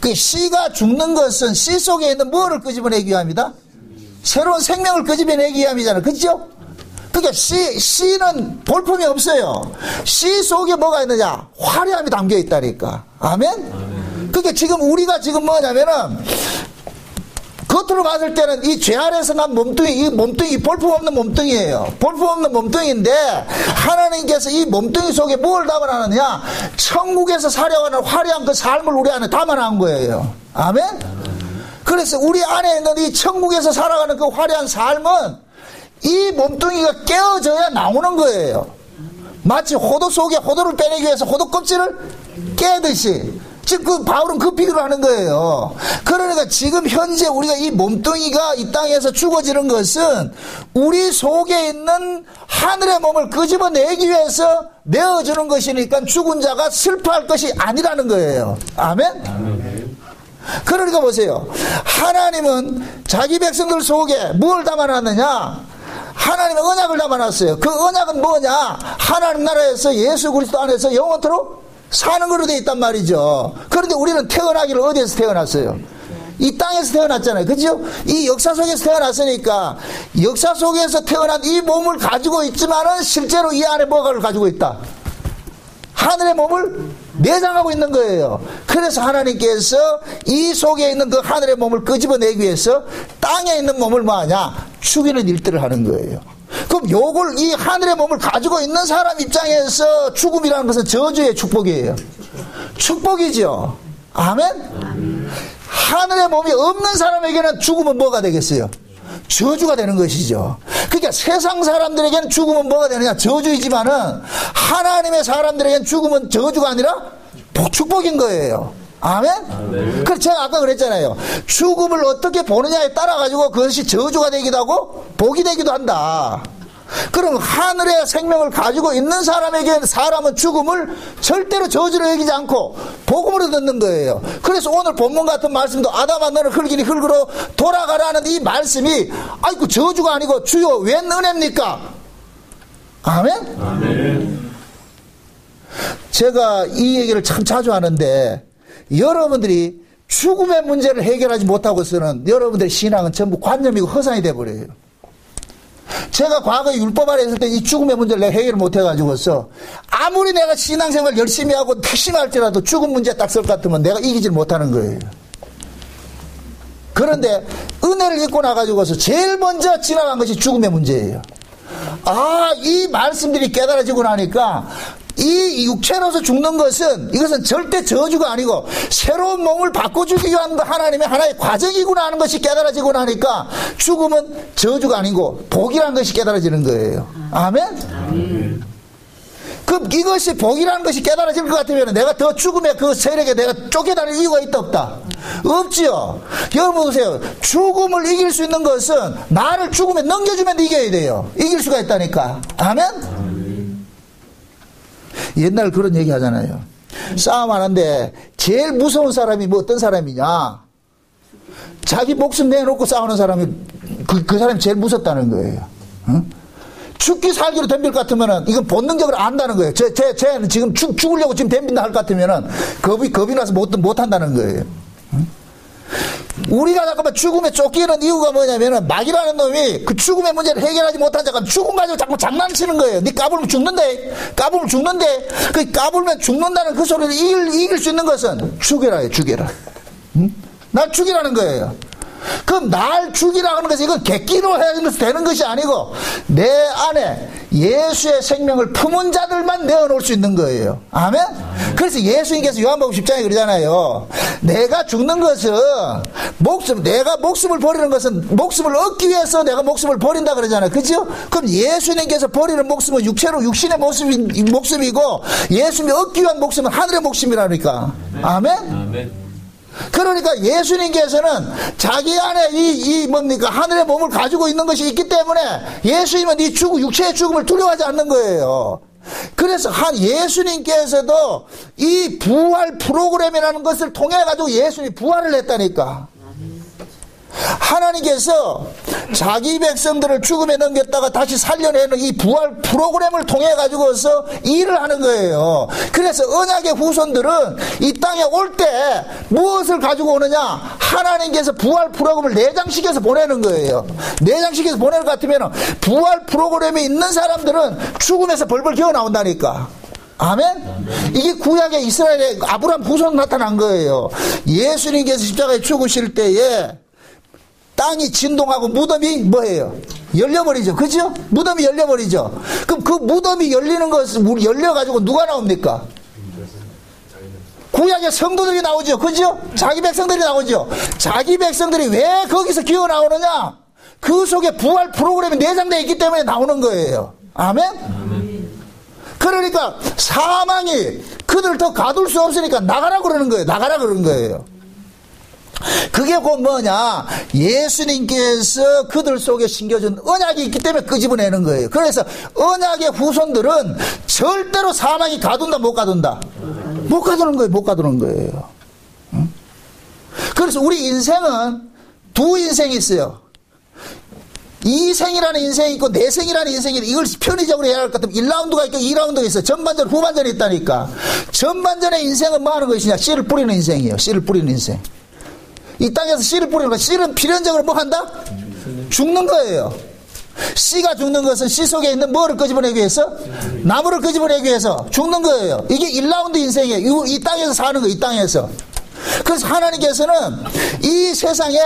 그 씨가 죽는 것은 씨 속에 있는 뭐를 끄집어내기 위함이다? 새로운 생명을 끄집어내기 위함이잖아요. 그렇죠? 그러니까 씨는 볼품이 없어요. 씨 속에 뭐가 있느냐? 화려함이 담겨 있다니까. 아멘? 그러니까 지금 우리가 지금 뭐냐면은 겉으로 봤을 때는 이 죄 아래서 난 몸뚱이, 이 몸뚱이 볼품 없는 몸뚱이에요. 볼품 없는 몸뚱이인데 하나님께서 이 몸뚱이 속에 뭘 담아놨느냐? 천국에서 살아가는 화려한 그 삶을 우리 안에 담아놓은 거예요. 아멘? 그래서 우리 안에 있는 이 천국에서 살아가는 그 화려한 삶은 이 몸뚱이가 깨어져야 나오는 거예요. 마치 호도 속에 호도를 빼내기 위해서 호도 껍질을 깨듯이. 즉, 바울은 그 비교를 하는 거예요. 그러니까 지금 현재 우리가 이 몸뚱이가 이 땅에서 죽어지는 것은 우리 속에 있는 하늘의 몸을 끄집어내기 위해서 내어주는 것이니까 죽은 자가 슬퍼할 것이 아니라는 거예요. 아멘? 그러니까 보세요. 하나님은 자기 백성들 속에 뭘 담아놨느냐? 하나님의 언약을 담아놨어요. 그 언약은 뭐냐? 하나님 나라에서 예수 그리스도 안에서 영원토록 사는 걸로 되어 있단 말이죠. 그런데 우리는 태어나기를 어디에서 태어났어요? 이 땅에서 태어났잖아요. 그죠? 이 역사 속에서 태어났으니까 역사 속에서 태어난 이 몸을 가지고 있지만은 실제로 이 안에 뭐가를 가지고 있다? 하늘의 몸을 내장하고 있는 거예요. 그래서 하나님께서 이 속에 있는 그 하늘의 몸을 끄집어내기 위해서 땅에 있는 몸을 뭐하냐? 죽이는 일들을 하는 거예요. 그럼 요걸 이 하늘의 몸을 가지고 있는 사람 입장에서 죽음이라는 것은 저주의 축복이에요. 축복이죠. 아멘? 하늘의 몸이 없는 사람에게는 죽음은 뭐가 되겠어요? 저주가 되는 것이죠. 그러니까 세상 사람들에게는 죽음은 뭐가 되느냐? 저주이지만은 하나님의 사람들에게는 죽음은 저주가 아니라 축복인 거예요. 아멘? 그래서 제가 아까 그랬잖아요. 죽음을 어떻게 보느냐에 따라 가지고 그것이 저주가 되기도 하고 복이 되기도 한다. 그럼 하늘의 생명을 가지고 있는 사람에게는 사람은 죽음을 절대로 저주로 여기지 않고 복음으로 듣는 거예요. 그래서 오늘 본문 같은 말씀도 아담아 너는 흙이니 흙으로 돌아가라는 이 말씀이 아이고 저주가 아니고 주여 웬 은혜입니까? 아멘? 아멘. 제가 이 얘기를 참 자주 하는데 여러분들이 죽음의 문제를 해결하지 못하고서는 여러분들의 신앙은 전부 관념이고 허상이 돼버려요. 제가 과거에 율법 아래 있을 때 이 죽음의 문제를 내가 해결을 못해가지고서 아무리 내가 신앙생활 열심히 하고 열심히 할지라도 죽음 문제 딱 쓸 것 같으면 내가 이기질 못하는 거예요. 그런데 은혜를 입고 나가지고서 제일 먼저 지나간 것이 죽음의 문제예요. 이 말씀들이 깨달아지고 나니까 이 육체로서 죽는 것은 이것은 절대 저주가 아니고 새로운 몸을 바꿔주기 위한 하나님의 하나의 과정이구나 하는 것이 깨달아지고 나니까 죽음은 저주가 아니고 복이라는 것이 깨달아지는 거예요. 아멘? 그럼 이것이 복이라는 것이 깨달아질 것 같으면 내가 더 죽음의 그 세력에 내가 쫓겨다닐 이유가 있다 없다? 없지요. 여러분 보세요. 죽음을 이길 수 있는 것은 나를 죽음에 넘겨주면 이겨야 돼요. 이길 수가 있다니까. 아멘? 옛날 그런 얘기 하잖아요. 싸움 하는데 제일 무서운 사람이 뭐 어떤 사람이냐? 자기 목숨 내놓고 싸우는 사람이 그 사람이 제일 무섭다는 거예요. 응? 죽기 살기로 덤빌 것 같으면은 이건 본능적으로 안다는 거예요. 쟤는 지금 죽으려고 지금 덤빈다 할 것 같으면은 겁이 나서 못 한다는 거예요. 응? 우리가 잠깐만 죽음에 쫓기는 이유가 뭐냐면은 마귀라는 놈이 그 죽음의 문제를 해결하지 못한 자가 죽음 가지고 자꾸 장난치는 거예요. 네 까불면 죽는데 그 까불면 죽는다는 그 소리를 이길 수 있는 것은 죽여라요. 응? 날 죽이라는 거예요. 그럼 날 죽이라고 하는 것은 이건 객기로 해서 되는 것이 아니고 내 안에 예수의 생명을 품은 자들만 내어놓을 수 있는 거예요. 아멘? 그래서 예수님께서 요한복음 10장에 그러잖아요. 내가 죽는 것은 내가 목숨을 버리는 것은 목숨을 얻기 위해서 내가 목숨을 버린다 그러잖아요. 그죠? 그럼 예수님께서 버리는 목숨은 육신의 목숨이고 예수님이 얻기 위한 목숨은 하늘의 목숨이라니까. 아멘? 아멘. 그러니까 예수님께서는 자기 안에 하늘의 몸을 가지고 있는 것이 있기 때문에 예수님은 이 육체의 죽음을 두려워하지 않는 거예요. 그래서 예수님께서도 이 부활 프로그램이라는 것을 통해 가지고 예수님이 부활을 했다니까. 하나님께서 자기 백성들을 죽음에 넘겼다가 다시 살려내는 이 부활 프로그램을 통해 가지고서 일을 하는 거예요. 그래서 언약의 후손들은 이 땅에 올 때 무엇을 가지고 오느냐? 하나님께서 부활 프로그램을 내장시켜서 보내는 거예요. 내장시켜서 보내는 것 같으면 부활 프로그램에 있는 사람들은 죽음에서 벌벌 기어 나온다니까. 아멘? 이게 구약의 이스라엘의 아브라함 후손 나타난 거예요. 예수님께서 십자가에 죽으실 때에 땅이 진동하고 무덤이 뭐예요? 열려버리죠. 그죠? 무덤이 열려버리죠. 그럼 그 무덤이 열리는 것을 열려가지고 누가 나옵니까? 구약의 성도들이 나오죠. 그죠? 자기 백성들이 나오죠. 자기 백성들이 왜 거기서 기어 나오느냐? 그 속에 부활 프로그램이 내장되어 있기 때문에 나오는 거예요. 아멘? 그러니까 사망이 그들을 더 가둘 수 없으니까 나가라 그러는 거예요. 나가라 그러는 거예요. 그게 곧 뭐냐? 예수님께서 그들 속에 심겨준 언약이 있기 때문에 끄집어내는 거예요. 그래서 언약의 후손들은 절대로 사망이 가둔다 못 가둔다? 못 가두는 거예요. 못 가두는 거예요. 응? 그래서 우리 인생은 두 인생이 있어요. 이 생이라는 인생이 있고 내 생이라는 인생이 있고 이걸 편의적으로 해야 할 것 같으면 1라운드가 있고 2라운드가 있어요. 전반전 후반전이 있다니까. 전반전의 인생은 뭐 하는 것이냐? 씨를 뿌리는 인생이에요. 씨를 뿌리는 인생. 이 땅에서 씨를 뿌리는 거. 씨는 필연적으로 뭐 한다? 죽는 거예요. 씨가 죽는 것은 씨 속에 있는 뭐를 끄집어내기 위해서? 나무를 끄집어내기 위해서 죽는 거예요. 이게 1라운드 인생이에요. 이 땅에서 사는 거예요. 이 땅에서. 그래서 하나님께서는 이 세상에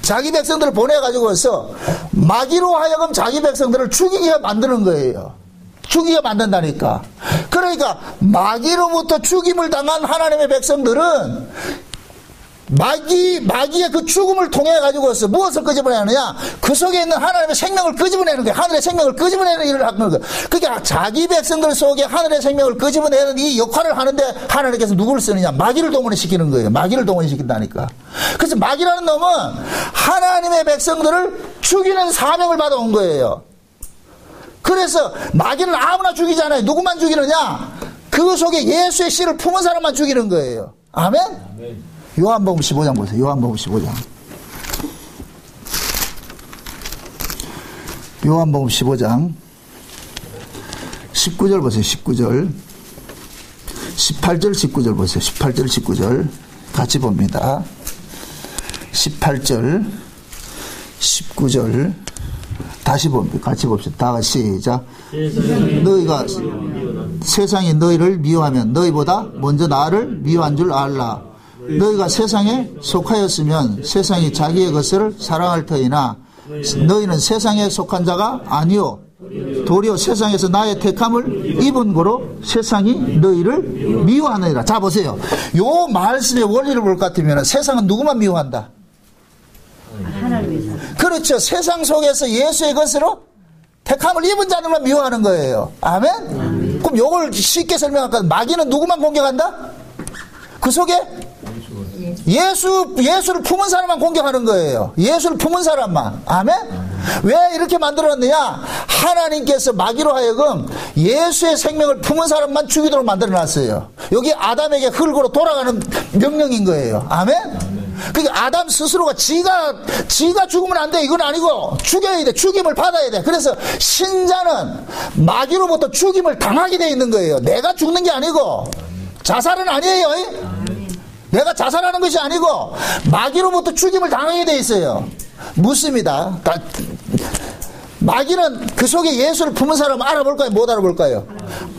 자기 백성들을 보내가지고서 마귀로 하여금 자기 백성들을 죽이게 만드는 거예요. 죽이게 만든다니까. 그러니까 마귀로부터 죽임을 당한 하나님의 백성들은 마귀의 그 죽음을 통해 가지고서 무엇을 끄집어내느냐? 그 속에 있는 하나님의 생명을 끄집어내는 거예요. 하늘의 생명을 끄집어내는 일을 하는 거예요. 그러니까 자기 백성들 속에 하늘의 생명을 끄집어내는 이 역할을 하는데 하나님께서 누구를 쓰느냐? 마귀를 동원시키는 거예요. 마귀를 동원시킨다니까. 그래서 마귀라는 놈은 하나님의 백성들을 죽이는 사명을 받아온 거예요. 그래서 마귀는 아무나 죽이지 않아요. 누구만 죽이느냐? 그 속에 예수의 씨를 품은 사람만 죽이는 거예요. 아멘? 아멘. 요한복음 15장 보세요. 요한복음 15장. 요한복음 15장 19절 보세요. 19절 18절 19절 보세요. 18절 19절 같이 봅니다. 18절 19절 다시 봅니다. 같이 봅시다. 다 같이 시작. 너희가 세상이 너희를 미워하면 너희보다 먼저 나를 미워한 줄 알라. 너희가 세상에 속하였으면 세상이 자기의 것을 사랑할 터이나 너희는 세상에 속한 자가 아니요 도리어 세상에서 나의 택함을 입은 고로 세상이 너희를 미워하느니라. 자 보세요. 요 말씀의 원리를 볼 것 같으면 세상은 누구만 미워한다? 그렇죠. 세상 속에서 예수의 것으로 택함을 입은 자들만 미워하는 거예요. 아멘? 그럼 요걸 쉽게 설명할까? 마귀는 누구만 공격한다? 그 속에 예수를 품은 사람만 공격하는 거예요. 예수를 품은 사람만. 아멘? 왜 이렇게 만들어놨느냐? 하나님께서 마귀로 하여금 예수의 생명을 품은 사람만 죽이도록 만들어놨어요. 여기 아담에게 흙으로 돌아가는 명령인 거예요. 아멘? 그러니까 아담 스스로가 지가 죽으면 안 돼. 이건 아니고 죽여야 돼. 죽임을 받아야 돼. 그래서 신자는 마귀로부터 죽임을 당하게 돼 있는 거예요. 내가 죽는 게 아니고 자살은 아니에요. 내가 자살하는 것이 아니고 마귀로부터 죽임을 당하게 돼 있어요. 묻습니다. 마귀는 그 속에 예수를 품은 사람 알아볼까요? 못 알아볼까요?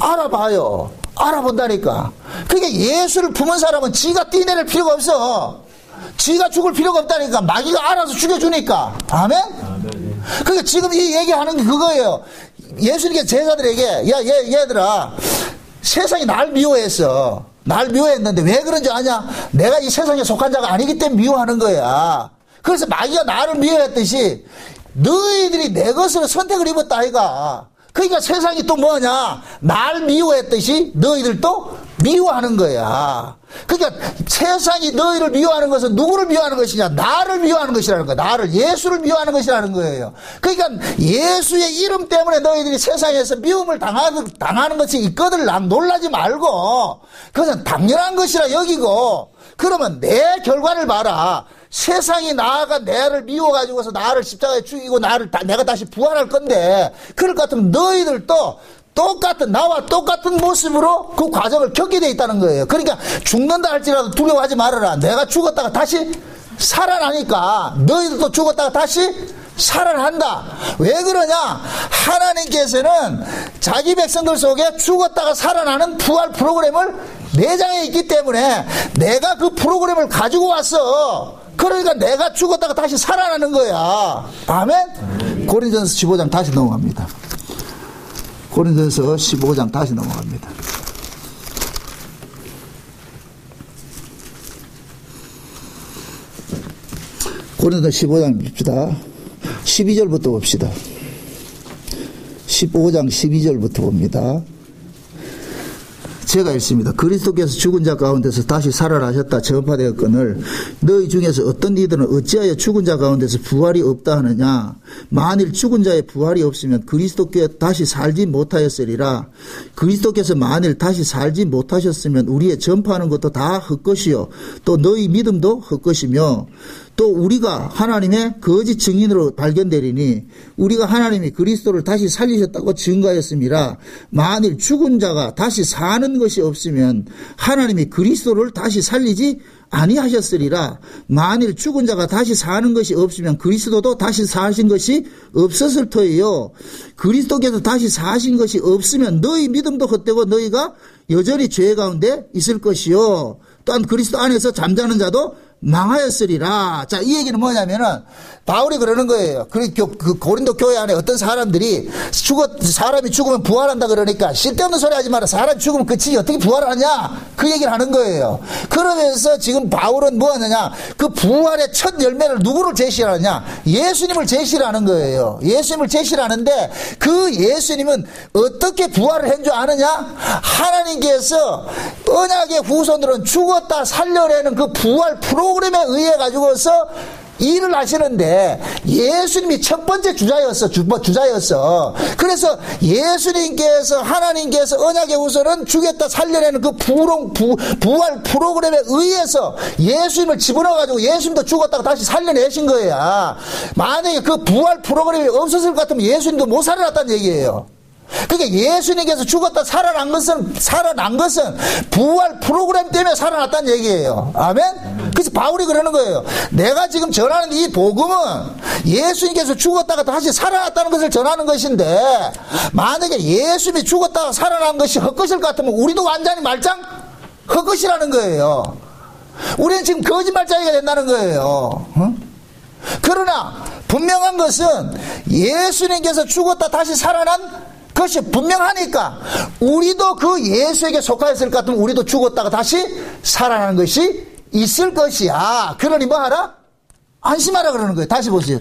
알아봐요. 알아본다니까. 그러니까 예수를 품은 사람은 지가 뛰내릴 필요가 없어. 지가 죽을 필요가 없다니까. 마귀가 알아서 죽여주니까. 아멘? 그러니까 지금 이 얘기하는 게 그거예요. 예수님께서 제자들에게 얘들아 세상이 날 미워했어. 날 미워했는데 왜 그런지 아냐? 내가 이 세상에 속한 자가 아니기 때문에 미워하는 거야. 그래서 마귀가 나를 미워했듯이 너희들이 내 것으로 선택을 입었다 아이가. 그러니까 세상이 또 뭐냐? 날 미워했듯이 너희들도 미워하는 거야. 그러니까 세상이 너희를 미워하는 것은 누구를 미워하는 것이냐? 나를 미워하는 것이라는 거야. 나를, 예수를 미워하는 것이라는 거예요. 그러니까 예수의 이름 때문에 너희들이 세상에서 미움을 당하는 것이 있거든. 놀라지 말고 그것은 당연한 것이라 여기고, 그러면 내 결과를 봐라. 세상이 나가 내를 미워가지고서 나를 십자가에 죽이고 내가 다시 부활할 건데, 그럴 것 같으면 너희들도 나와 똑같은 모습으로 그 과정을 겪게 돼 있다는 거예요. 그러니까 죽는다 할지라도 두려워하지 말아라. 내가 죽었다가 다시 살아나니까 너희들도 죽었다가 다시 살아난다. 왜 그러냐? 하나님께서는 자기 백성들 속에 죽었다가 살아나는 부활 프로그램을 내장에 있기 때문에 내가 그 프로그램을 가지고 왔어. 그러니까 내가 죽었다가 다시 살아나는 거야. 아멘? 고린도전서 15장 다시 넘어갑니다. 고린도전서 15장 다시 넘어갑니다. 고린도전서 15장 봅시다. 12절부터 봅시다. 15장 12절부터 봅니다. 제가 읽습니다. 그리스도께서 죽은 자 가운데서 다시 살아나셨다 전파되었거늘 너희 중에서 어떤 이들은 어찌하여 죽은 자 가운데서 부활이 없다 하느냐. 만일 죽은 자의 부활이 없으면 그리스도께 다시 살지 못하였으리라. 그리스도께서 만일 다시 살지 못하셨으면 우리의 전파하는 것도 다 헛것이요 또 너희 믿음도 헛것이며 또 우리가 하나님의 거짓 증인으로 발견되리니 우리가 하나님이 그리스도를 다시 살리셨다고 증거하였습니다. 만일 죽은 자가 다시 사는 것이 없으면 하나님이 그리스도를 다시 살리지 아니하셨으리라. 만일 죽은 자가 다시 사는 것이 없으면 그리스도도 다시 사신 것이 없었을 터이요. 그리스도께서 다시 사신 것이 없으면 너희 믿음도 헛되고 너희가 여전히 죄 가운데 있을 것이요. 또한 그리스도 안에서 잠자는 자도 망하였으리라. 자, 이 얘기는 뭐냐면은 바울이 그러는 거예요. 그 고린도 교회 안에 어떤 사람들이 사람이 죽으면 부활한다 그러니까 쓸데없는 소리 하지 마라. 사람이 죽으면 그치 어떻게 부활하냐? 그 얘기를 하는 거예요. 그러면서 지금 바울은 뭐 하느냐? 그 부활의 첫 열매를 누구를 제시하느냐? 예수님을 제시를 하는 거예요. 예수님을 제시를 하는데 그 예수님은 어떻게 부활을 한 줄 아느냐? 하나님께서 언약의 후손들은 죽었다 살려내는 그 부활 프로그램에 의해 가지고서 일을 하시는데 예수님이 첫 번째 주자였어. 그래서 예수님께서 하나님께서 언약의 후손은 죽였다 살려내는 그 부활 프로그램에 의해서 예수님을 집어넣어 가지고 예수님도 죽었다가 다시 살려내신 거야. 만약에 그 부활 프로그램이 없었을 것 같으면 예수님도 못 살아났다는 얘기예요. 그러니까 예수님께서 죽었다 살아난 것은 부활 프로그램 때문에 살아났다는 얘기예요. 아멘? 그래서 바울이 그러는 거예요. 내가 지금 전하는 이 복음은 예수님께서 죽었다가 다시 살아났다는 것을 전하는 것인데 만약에 예수님이 죽었다가 살아난 것이 헛것일 것 같으면 우리도 완전히 말짱 헛것이라는 거예요. 우리는 지금 거짓말쟁이가 된다는 거예요. 그러나 분명한 것은 예수님께서 죽었다 다시 살아난 그것이 분명하니까 우리도 그 예수에게 속하였을 것 같으면 우리도 죽었다가 다시 살아나는 것이 있을 것이야. 그러니 뭐 하라? 안심하라 그러는 거예요. 다시 보세요.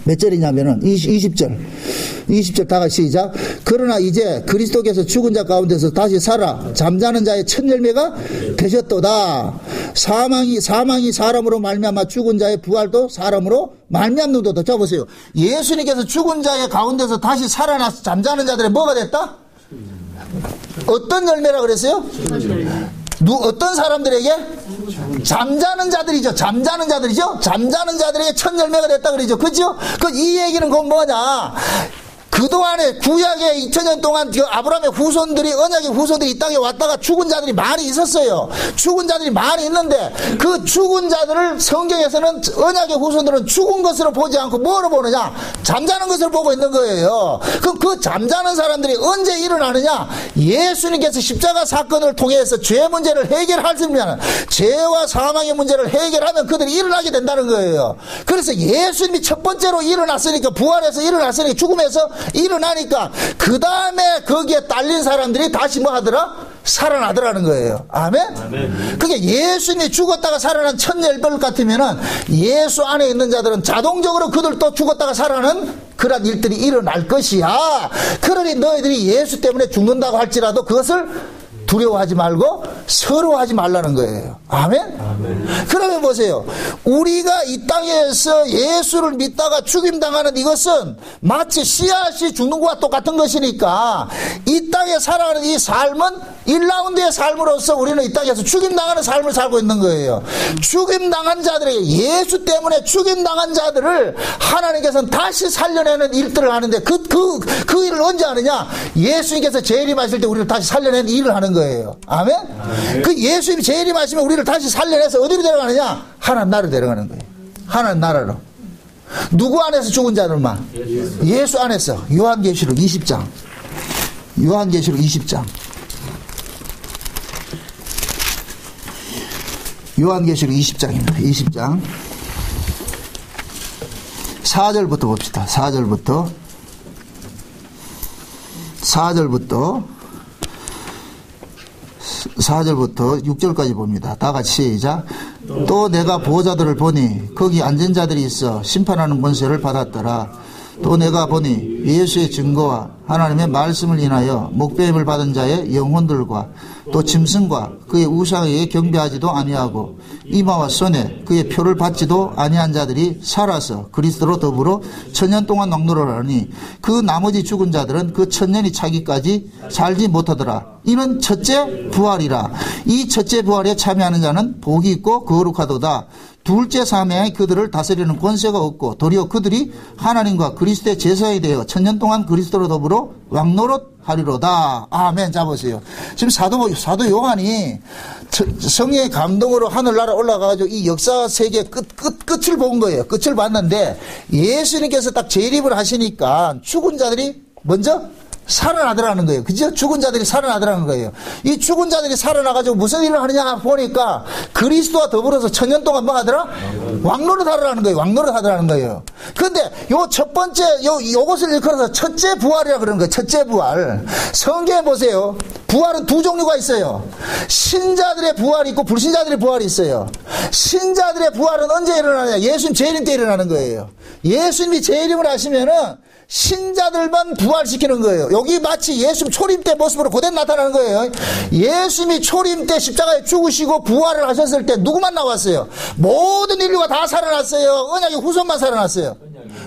몇 절이냐면은 20절 다 같이 시작. 그러나 이제 그리스도께서 죽은 자 가운데서 다시 살아 잠자는 자의 첫 열매가 되셨도다. 사망이 사람으로 말미암아 죽은 자의 부활도 사람으로 말미암는도다. 자 보세요. 예수님께서 죽은 자의 가운데서 다시 살아나서 잠자는 자들의 뭐가 됐다? 어떤 열매라 그랬어요? 어떤 사람들에게? 잠자는 자들이죠. 잠자는 자들에게 첫 열매가 됐다 그러죠. 그죠? 이 얘기는 그건 뭐냐? 그동안에 구약의 2000년 동안 아브라함의 후손들이 언약의 후손들이 이 땅에 왔다가 죽은 자들이 많이 있었어요. 죽은 자들이 많이 있는데 그 죽은 자들을 성경에서는 언약의 후손들은 죽은 것으로 보지 않고 뭐로 보느냐? 잠자는 것을 보고 있는 거예요. 그럼 그 잠자는 사람들이 언제 일어나느냐? 예수님께서 십자가 사건을 통해서 죄 문제를 해결할 수 있는 죄와 사망의 문제를 해결하면 그들이 일어나게 된다는 거예요. 그래서 예수님이 첫 번째로 일어났으니까 부활해서 일어났으니까 죽음에서 일어나니까 그 다음에 거기에 딸린 사람들이 다시 뭐 하더라? 살아나더라는 거예요. 아멘? 그게 예수님이 죽었다가 살아난 첫 열매 같으면은 예수 안에 있는 자들은 자동적으로 그들도 죽었다가 살아나는 그런 일들이 일어날 것이야. 그러니 너희들이 예수 때문에 죽는다고 할지라도 그것을 두려워하지 말고 서러워하지 말라는 거예요. 아멘? 그러면 보세요. 우리가 이 땅에서 예수를 믿다가 죽임당하는 이것은 마치 씨앗이 죽는 것과 똑같은 것이니까 이 땅에 살아가는 이 삶은 1라운드의 삶으로서 우리는 이 땅에서 죽임당하는 삶을 살고 있는 거예요. 죽임당한 자들에게 예수 때문에 죽임당한 자들을 하나님께서는 다시 살려내는 일들을 하는데 그 일을 언제 하느냐? 예수님께서 재림하실 때 우리를 다시 살려내는 일을 하는 거예요. 아멘? 그 예수님이 재림하시면 우리를 다시 살려내서 어디로 데려가느냐? 하나님 나라로 데려가는 거예요. 하나님 나라로. 누구 안에서 죽은 자들만? 예수 안에서. 요한계시록 20장. 요한계시록 20장. 요한계시록 20장입니다. 20장. 4절부터 봅시다. 4절부터 6절까지 봅니다. 다 같이 시작. 또 내가 보호자들을 보니 거기 앉은 자들이 있어 심판하는 권세를 받았더라. 또 내가 보니 예수의 증거와 하나님의 말씀을 인하여 목배임을 받은 자의 영혼들과 또 짐승과 그의 우상에게 경배하지도 아니하고 이마와 손에 그의 표를 받지도 아니한 자들이 살아서 그리스도로 더불어 천년 동안 넉노를 하니 그 나머지 죽은 자들은 그 천년이 차기까지 살지 못하더라. 이는 첫째 부활이라. 이 첫째 부활에 참여하는 자는 복이 있고 거룩하도다. 둘째 사명에 그들을 다스리는 권세가 없고 도리어 그들이 하나님과 그리스도의 제사에 대하여 천년 동안 그리스도로 더불어 왕노릇하리로다. 아멘. 자 보세요. 지금 사도 요한이 성령의 감동으로 하늘나라 올라가가지고 이 역사 세계 끝을 본 거예요. 끝을 봤는데 예수님께서 딱 재림을 하시니까 죽은 자들이 먼저 살아나더라는 거예요. 그죠? 죽은 자들이 살아나더라는 거예요. 이 죽은 자들이 살아나가지고 무슨 일을 하느냐 보니까 그리스도와 더불어서 천년 동안 뭐 하더라? 왕노릇 하더라는 거예요. 왕노릇 하더라는 거예요. 근데 요 첫 번째, 요것을 일컬어서 첫째 부활이라 그러는 거예요. 첫째 부활. 성경에 보세요. 부활은 두 종류가 있어요. 신자들의 부활이 있고 불신자들의 부활이 있어요. 신자들의 부활은 언제 일어나냐? 예수님 재림 때 일어나는 거예요. 예수님이 재림을 하시면은 신자들만 부활시키는 거예요. 여기 마치 예수님 초림 때 모습으로 그대로 나타나는 거예요. 예수님이 초림 때 십자가에 죽으시고 부활을 하셨을 때 누구만 나왔어요? 모든 인류가 다 살아났어요. 언약의 후손만 살아났어요.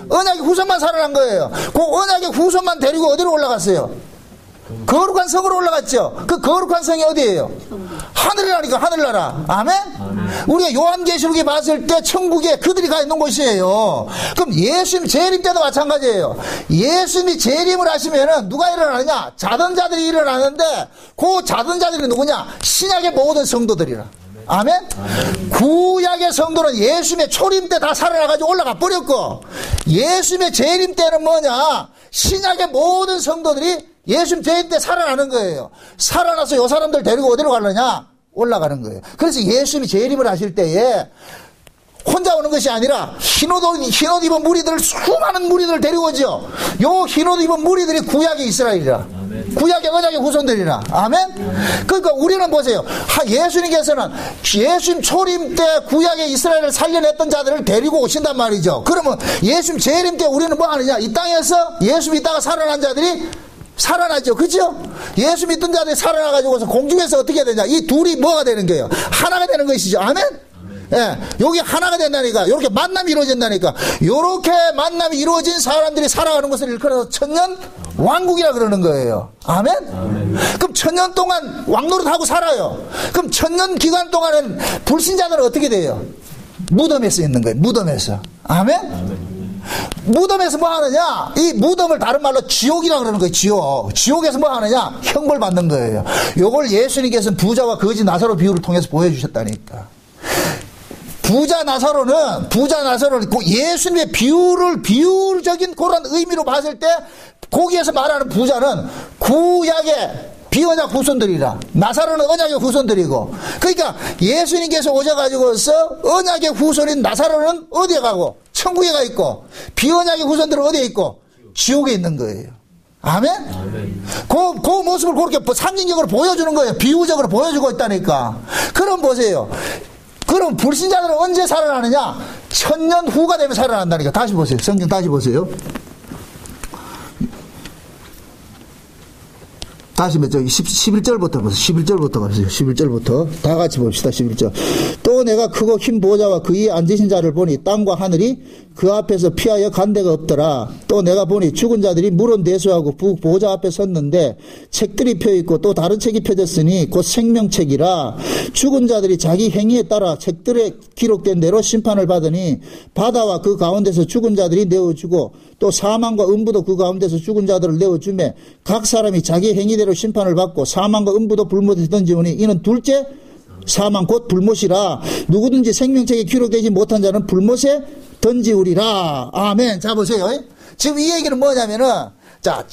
언약의 후손만 살아난 거예요. 그 언약의 후손만 데리고 어디로 올라갔어요? 거룩한 성으로 올라갔죠. 그 거룩한 성이 어디예요? 하늘이라니까, 하늘나라. 아멘? 우리가 요한계시록에 봤을 때 천국에 그들이 가 있는 곳이에요. 그럼 예수님 재림 때도 마찬가지예요. 예수님이 재림을 하시면은 누가 일어나느냐? 자던 자들이 일어나는데 그 자던 자들이 누구냐? 신약의 모든 성도들이라. 아멘? 구약의 성도는 예수님의 초림 때 다 살아나가지고 올라가 버렸고, 예수님의 재림 때는 뭐냐? 신약의 모든 성도들이 예수님 재림 때 살아나는 거예요. 살아나서 요 사람들 데리고 어디로 가느냐? 올라가는 거예요. 그래서 예수님이 재림을 하실 때에 혼자 오는 것이 아니라 흰옷 입은 무리들, 수많은 무리들을 데리고 오죠. 요 흰옷 입은 무리들이 구약의 이스라엘이라. 구약의 언약의 후손들이라. 아멘? 그러니까 우리는 보세요. 예수님께서는 예수님 초림 때 구약의 이스라엘을 살려냈던 자들을 데리고 오신단 말이죠. 그러면 예수님 재림 때 우리는 뭐 하느냐? 이 땅에서 예수 믿다가 살아난 자들이 살아나죠. 그죠? 예수 믿던 자들이 살아나가지고서 공중에서 어떻게 되냐? 이 둘이 뭐가 되는 거예요? 하나가 되는 것이죠. 아멘? 예, 여기 하나가 된다니까. 이렇게 만남이 이루어진다니까. 이렇게 만남이 이루어진 사람들이 살아가는 것을 일컬어서 천년 왕국이라 그러는 거예요. 아멘? 그럼 천년 동안 왕노릇하고 살아요. 그럼 천년 기간 동안은 불신자들은 어떻게 돼요? 무덤에서 있는 거예요. 무덤에서. 아멘? 무덤에서 뭐 하느냐? 이 무덤을 다른 말로 지옥이라 그러는 거예요. 지옥에서 뭐 하느냐? 형벌 받는 거예요. 요걸 예수님께서는 부자와 거지 나사로 비유를 통해서 보여주셨다니까. 부자 나사로는 예수님의 비유적인 그런 의미로 봤을 때 거기에서 말하는 부자는 구약의 비언약 후손들이라. 나사로는 언약의 후손들이고. 그러니까 예수님께서 오셔가지고서 언약의 후손인 나사로는 어디에 가고? 천국에 가 있고, 비언약의 후손들은 어디에 있고? 지옥에 있는 거예요. 아멘? 그 모습을 그렇게 상징적으로 보여주는 거예요. 비유적으로 보여주고 있다니까. 그럼 보세요. 그럼 불신자들은 언제 살아나느냐? 천년 후가 되면 살아난다니까. 다시 보세요. 성경 다시 보세요. 다시 저기 11절부터 보세요. 11절부터 가세요. 11절부터 다 같이 봅시다. 11절. 또 내가 크고 흰 보좌와 그 위에 앉으신 자를 보니 땅과 하늘이 그 앞에서 피하여 간 데가 없더라. 또 내가 보니 죽은 자들이 물은 대수하고 보좌 앞에 섰는데 책들이 펴있고 또 다른 책이 펴졌으니 곧 생명책이라. 죽은 자들이 자기 행위에 따라 책들에 기록된 대로 심판을 받으니 바다와 그 가운데서 죽은 자들이 내어주고 또 사망과 음부도 그 가운데서 죽은 자들을 내어주매 각 사람이 자기 행위대로 심판을 받고 사망과 음부도 불못에 던지오니 이는 둘째 사망 곧 불못이라. 누구든지 생명책에 기록되지 못한 자는 불못에 던지우리라. 아멘. 자 보세요. 지금 이 얘기는 뭐냐면은 자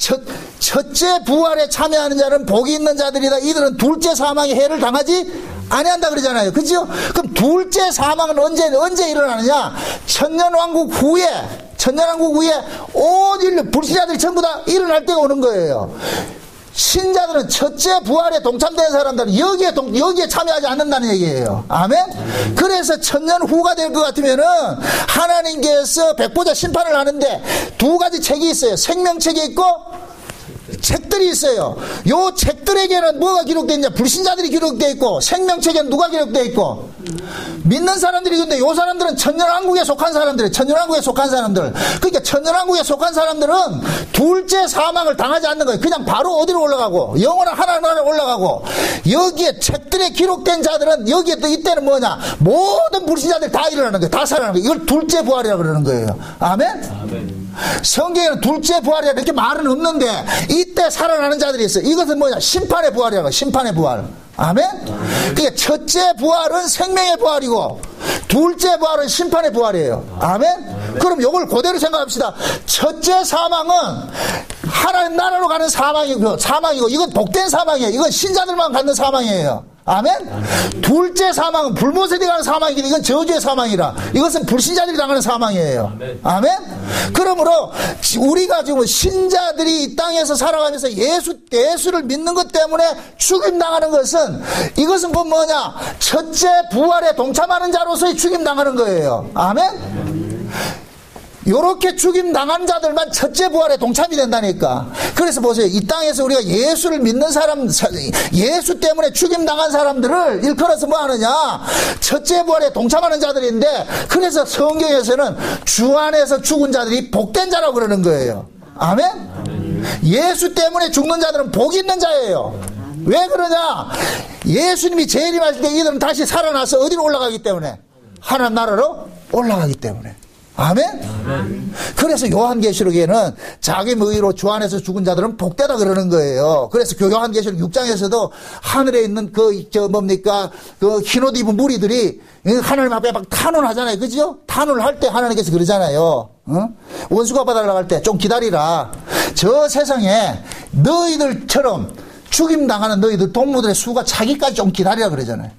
첫째 부활에 참여하는 자는 복이 있는 자들이다. 이들은 둘째 사망의 해를 당하지 아니한다 그러잖아요. 그죠? 그럼 둘째 사망은 언제 일어나느냐? 천년왕국 후에 온 인류 불신자들이 전부 다 일어날 때가 오는 거예요. 신자들은 첫째 부활에 동참된 사람들은 여기에 참여하지 않는다는 얘기예요. 아멘? 그래서 천년 후가 될 것 같으면은 하나님께서 백보자 심판을 하는데 두 가지 책이 있어요. 생명책이 있고 책들이 있어요. 요 책들에게는 뭐가 기록되어 있냐? 불신자들이 기록되어 있고 생명책에는 누가 기록되어 있고 믿는 사람들이. 근데 요 사람들은 천년왕국에 속한 사람들이에요. 천년왕국에 속한 사람들. 그러니까 천년왕국에 속한 사람들은 둘째 사망을 당하지 않는 거예요. 그냥 바로 어디로 올라가고 영원한 하나님으로 올라가고, 여기에 책들에 기록된 자들은 여기에 또 이때는 뭐냐? 모든 불신자들 다 일어나는 거예요. 다 살아나는 거예요. 이걸 둘째 부활이라고 그러는 거예요. 아멘? 성경에는 둘째 부활이라 이렇게 말은 없는데 이때 살아나는 자들이 있어요. 이것은 뭐냐? 심판의 부활이라고. 심판의 부활. 아멘? 그러니까 첫째 부활은 생명의 부활이고 둘째 부활은 심판의 부활이에요. 아멘? 그럼 이걸 그대로 생각합시다. 첫째 사망은 하나님 나라로 가는 사망이고 이건 복된 사망이에요. 이건 신자들만 갖는 사망이에요. 아멘? 둘째 사망은 불모세들이 가는 사망이긴 이건 저주의 사망이라. 이것은 불신자들이 당하는 사망이에요. 아멘? 그러므로 우리가 지금 신자들이 이 땅에서 살아가면서 예수를 믿는 것 때문에 죽임당하는 것은 이것은 그 뭐냐? 첫째 부활에 동참하는 자로서의 죽임당하는 거예요. 아멘? 요렇게 죽임당한 자들만 첫째 부활에 동참이 된다니까. 그래서 보세요. 이 땅에서 우리가 예수를 믿는 사람, 예수 때문에 죽임당한 사람들을 일컬어서 뭐 하느냐? 첫째 부활에 동참하는 자들인데, 그래서 성경에서는 주 안에서 죽은 자들이 복된 자라고 그러는 거예요. 아멘? 예수 때문에 죽는 자들은 복이 있는 자예요. 왜 그러냐? 예수님이 재림하실 때 이들은 다시 살아나서 어디로 올라가기 때문에? 하나님 나라로 올라가기 때문에. 아멘? 그래서 요한계시록에는 자기 의로 주 안에서 죽은 자들은 복되다 그러는 거예요. 그래서 요한계시록 6장에서도 하늘에 있는 그 흰옷 입은 무리들이 하나님 앞에 막 탄원하잖아요. 그죠? 탄원할 때 하나님께서 그러잖아요. 원수가 받으려고 할 때 좀 기다리라. 저 세상에 너희들처럼 죽임당하는 너희들 동무들의 수가 차기까지 좀 기다리라 그러잖아요.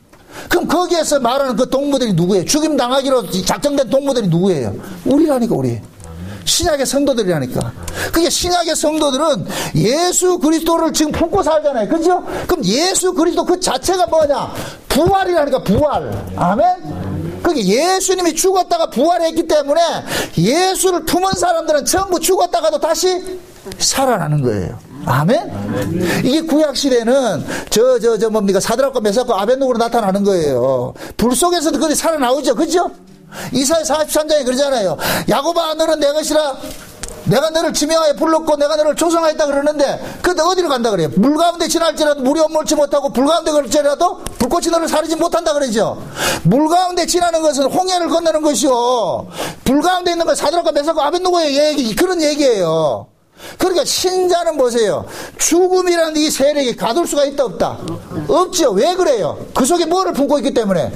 그럼 거기에서 말하는 그 동무들이 누구예요? 죽임 당하기로 작정된 동무들이 누구예요? 우리라니까, 우리. 신약의 성도들이라니까. 그게 신약의 성도들은 예수 그리스도를 지금 품고 살잖아요. 그죠? 그럼 예수 그리스도 그 자체가 뭐냐? 부활이라니까, 부활. 아멘? 그게 예수님이 죽었다가 부활했기 때문에 예수를 품은 사람들은 전부 죽었다가도 다시 살아나는 거예요. 아멘? 이게 구약시대는 사드락과 메삭과 아벳노고로 나타나는 거예요. 불 속에서도 그들이 살아나오죠. 그죠? 이사야 43장에 그러잖아요. 야곱아 너는 내 것이라 내가 너를 지명하여 불렀고 내가 너를 조성하였다 그러는데 그때 어디로 간다 그래요? 물 가운데 지날지라도 물이 옴몰치 못하고 불 가운데 걸지라도 불꽃이 너를 사르지 못한다 그러죠. 물 가운데 지나는 것은 홍해를 건너는 것이요 불 가운데 있는 건 사드락과 메삭과 아벳노고의 얘기, 그런 얘기예요. 그러니까 신자는 보세요. 죽음이라는 이 세력이 가둘 수가 있다 없다? 없죠. 왜 그래요? 그 속에 뭐를 품고 있기 때문에?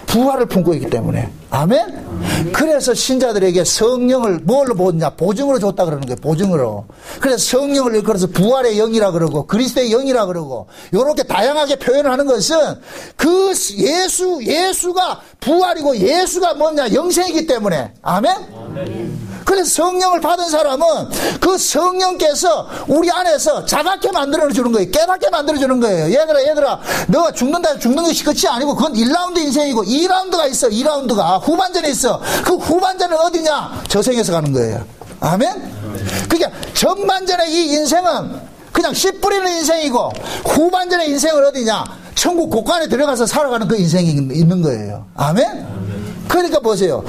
부활을 품고 있기 때문에. 아멘? 그래서 신자들에게 성령을 뭘로 보느냐? 보증으로 줬다 그러는 거예요. 보증으로. 그래서 성령을 일컬어서 부활의 영이라 그러고 그리스도의 영이라 그러고 이렇게 다양하게 표현을 하는 것은 그 예수가 부활이고 예수가 뭐냐? 영생이기 때문에. 아멘? 그래서 성령을 받은 사람은 그 성령께서 우리 안에서 자각게 만들어주는 거예요. 깨닫게 만들어주는 거예요. 얘들아, 너가 죽는다, 죽는 것이 끝이 아니고 그건 1라운드 인생이고 2라운드가 있어. 2라운드가 후반전에 있어. 그 후반전은 어디냐? 저생에서 가는 거예요. 아멘? 그러니까 전반전의 이 인생은 그냥 씨 뿌리는 인생이고 후반전의 인생은 어디냐? 천국 곳간에 들어가서 살아가는 그 인생이 있는 거예요. 아멘? 그러니까 보세요.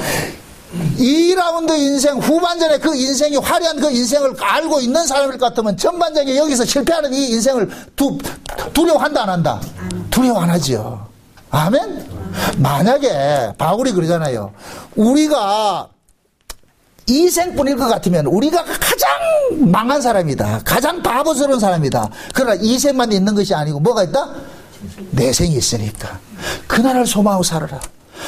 2라운드 인생, 후반전에 그 인생이 화려한 그 인생을 알고 있는 사람일 것 같으면 전반전에 여기서 실패하는 이 인생을 두려워한다 안 한다? 두려워 안 하죠. 아멘? 만약에 바울이 그러잖아요. 우리가 이 생뿐일 것 같으면 우리가 가장 망한 사람이다. 가장 바보스러운 사람이다. 그러나 이 생만 있는 것이 아니고 뭐가 있다? 내 생이 있으니까 그날을 소망하고 살아라.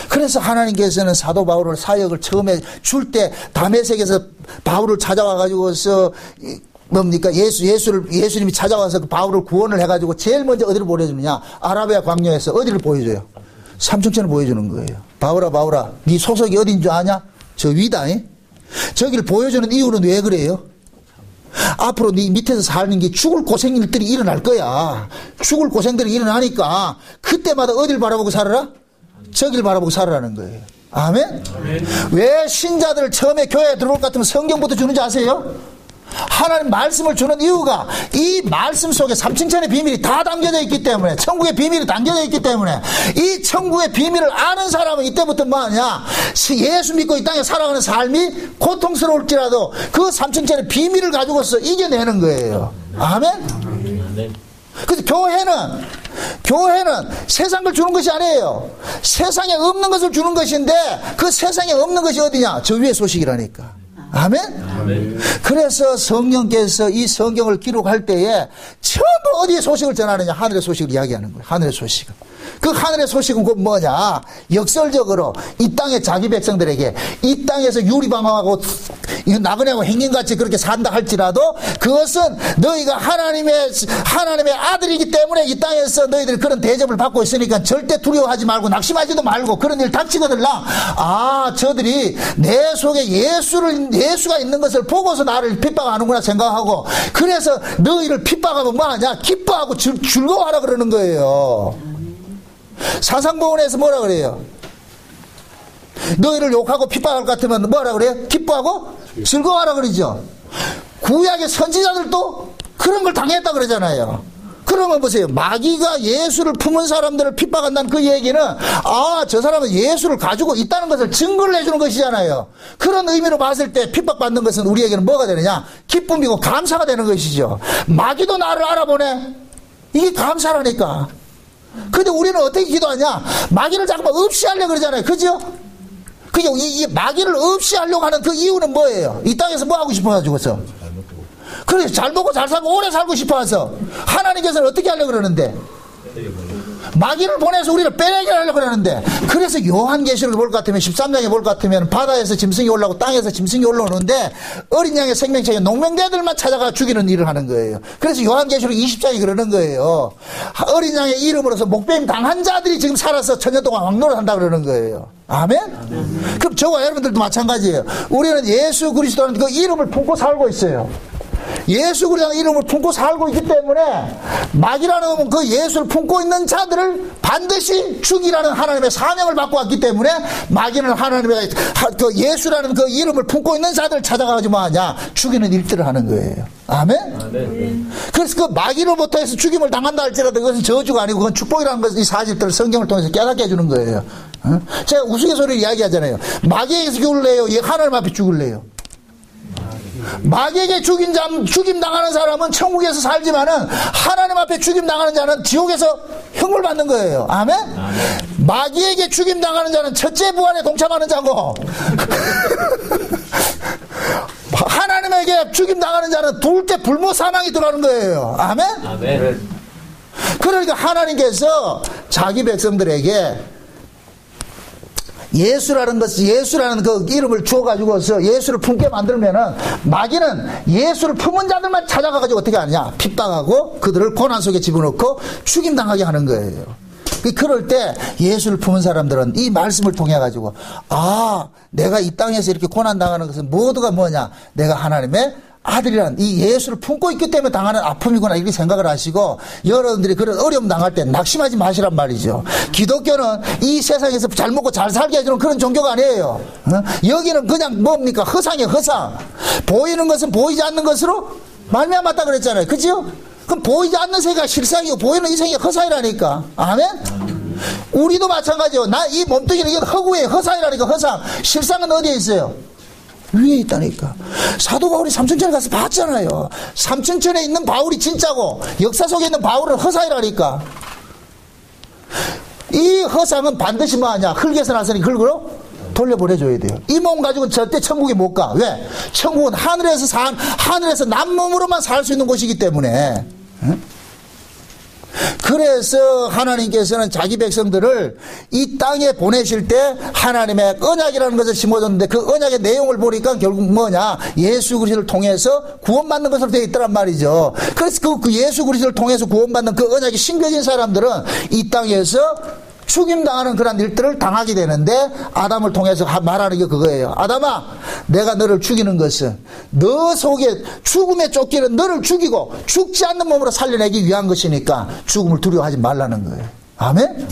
그래서 하나님께서는 사도 바울을 사역을 처음에 줄 때 다메섹에서 바울을 찾아와가지고서 예수님이 찾아와서 그 바울을 구원을 해가지고 제일 먼저 어디를 보여주느냐? 아라비아 광야에서 어디를 보여줘요? 삼층천을 보여주는 거예요. 바울아, 네 소속이 어딘 줄 아냐? 저 위다. 저기를 보여주는 이유는 왜 그래요? 앞으로 네 밑에서 사는 게 죽을 고생들이 일어날 거야. 죽을 고생들이 일어나니까 그때마다 어디를 바라보고 살아라? 저길 바라보고 살아라는 거예요. 아멘? 왜 신자들 처음에 교회에 들어올 것 같으면 성경부터 주는지 아세요? 하나님 말씀을 주는 이유가 이 말씀 속에 삼층천의 비밀이 다 담겨져 있기 때문에, 천국의 비밀이 담겨져 있기 때문에, 이 천국의 비밀을 아는 사람은 이때부터 뭐하냐? 예수 믿고 이 땅에 살아가는 삶이 고통스러울지라도 그 삼층천의 비밀을 가지고서 이겨내는 거예요. 아멘? 그래서 교회는 세상 걸 주는 것이 아니에요. 세상에 없는 것을 주는 것인데 그 세상에 없는 것이 어디냐? 저 위의 소식이라니까. 아멘? 그래서 성령께서 이 성경을 기록할 때에 전부 어디에 소식을 전하느냐? 하늘의 소식을 이야기하는 거예요. 하늘의 소식을. 그 하늘의 소식은 곧 뭐냐? 역설적으로 이 땅의 자기 백성들에게 이 땅에서 유리방황하고 나그네하고 행인같이 그렇게 산다 할지라도 그것은 너희가 하나님의 아들이기 때문에 이 땅에서 너희들이 그런 대접을 받고 있으니까 절대 두려워하지 말고 낙심하지도 말고 그런 일 닥치거들라. 아, 저들이 내 속에 예수가 있는 것을 보고서 나를 핍박하는구나 생각하고 그래서 너희를 핍박하면 뭐하냐? 기뻐하고 즐거워하라 그러는 거예요. 사상보훈에서 뭐라 그래요? 너희를 욕하고 핍박할 것 같으면 뭐라 그래요? 기뻐하고 즐거워하라 그러죠. 구약의 선지자들도 그런 걸 당했다 그러잖아요. 그러면 보세요. 마귀가 예수를 품은 사람들을 핍박한다는 그 얘기는 아, 저 사람은 예수를 가지고 있다는 것을 증거를 해주는 것이잖아요. 그런 의미로 봤을 때 핍박받는 것은 우리에게는 뭐가 되느냐? 기쁨이고 감사가 되는 것이죠. 마귀도 나를 알아보네. 이게 감사라니까. 근데 우리는 어떻게 기도하냐? 마귀를 자꾸만 없이 하려고 그러잖아요. 그죠? 그게 이 마귀를 없이 하려고 하는 그 이유는 뭐예요? 이 땅에서 뭐 하고 싶어가지고서? 그래, 잘 먹고 잘 살고 오래 살고 싶어서 하나님께서는 어떻게 하려고 그러는데? 마귀를 보내서 우리를 빼내게 하려고 그러는데 그래서 요한계시록을 볼 것 같으면 13장에 볼 것 같으면 바다에서 짐승이 올라오고 땅에서 짐승이 올라오는데 어린 양의 생명체에 농명대들만 찾아가 죽이는 일을 하는 거예요. 그래서 요한계시록 20장이 그러는 거예요. 어린 양의 이름으로서 목배임 당한 자들이 지금 살아서 천년 동안 왕노를 한다 그러는 거예요. 아멘? 그럼 저와 여러분들도 마찬가지예요. 우리는 예수 그리스도라는 그 이름을 품고 살고 있어요. 예수 그리스도라는 이름을 품고 살고 있기 때문에 마귀라는 그 예수를 품고 있는 자들을 반드시 죽이라는 하나님의 사명을 받고 왔기 때문에 마귀는 하나님의 그 예수라는 그 이름을 품고 있는 자들을 찾아가지고 뭐하냐? 죽이는 일들을 하는 거예요. 아멘? 그래서 그 마귀로부터 해서 죽임을 당한다 할지라도 그것은 저주가 아니고 그건 축복이라는 것을 이 사실들을 성경을 통해서 깨닫게 해주는 거예요. 제가 우스갯소리를 이야기하잖아요. 마귀에게서 죽을래요? 하나님 앞에 죽을래요? 마귀에게 죽임 당하는 사람은 천국에서 살지만은 하나님 앞에 죽임 당하는 자는 지옥에서 형벌 받는 거예요. 아멘? 마귀에게 죽임 당하는 자는 첫째 부활에 동참하는 자고 하나님에게 죽임 당하는 자는 둘째 불모 사망이 들어가는 거예요. 아멘? 아멘. 그러니까 하나님께서 자기 백성들에게 예수라는 그 이름을 주어가지고서 예수를 품게 만들면은 마귀는 예수를 품은 자들만 찾아가가지고 어떻게 하느냐? 핍박하고 그들을 고난 속에 집어넣고 죽임당하게 하는 거예요. 그럴 때 예수를 품은 사람들은 이 말씀을 통해가지고 아, 내가 이 땅에서 이렇게 고난당하는 것은 모두가 뭐냐? 내가 하나님의 아들이란 이 예수를 품고 있기 때문에 당하는 아픔이구나 이렇게 생각을 하시고 여러분들이 그런 어려움 당할 때 낙심하지 마시란 말이죠. 기독교는 이 세상에서 잘 먹고 잘 살게 해주는 그런 종교가 아니에요. 여기는 그냥 뭡니까? 허상이에요. 허상. 보이는 것은 보이지 않는 것으로 말미암았다 그랬잖아요. 그죠? 그럼 보이지 않는 세계가 실상이고 보이는 이 세계가 허상이라니까. 아멘? 우리도 마찬가지요. 나 이 몸뚱이는 이건 허구예요. 허상이라니까. 허상. 실상은 어디에 있어요? 위에 있다니까. 사도 바울이 삼천천에 가서 봤잖아요. 삼천천에 있는 바울이 진짜고 역사 속에 있는 바울은 허상이라니까. 이 허상은 반드시 뭐하냐? 흙에서 나서니 흙으로 돌려보내줘야 돼요. 이 몸 가지고는 절대 천국에 못 가. 왜? 천국은 하늘에서 남몸으로만 살 수 있는 곳이기 때문에. 응? 그래서 하나님께서는 자기 백성들을 이 땅에 보내실 때 하나님의 언약이라는 것을 심어줬는데 그 언약의 내용을 보니까 결국 뭐냐? 예수 그리스도를 통해서 구원받는 것으로 되어 있더란 말이죠. 그래서 그 예수 그리스도를 통해서 구원받는 그 언약이 심겨진 사람들은 이 땅에서 죽임당하는 그런 일들을 당하게 되는데 아담을 통해서 말하는 게 그거예요. 아담아, 내가 너를 죽이는 것은 너 속에 죽음에 쫓기는 너를 죽이고 죽지 않는 몸으로 살려내기 위한 것이니까 죽음을 두려워하지 말라는 거예요. 아멘?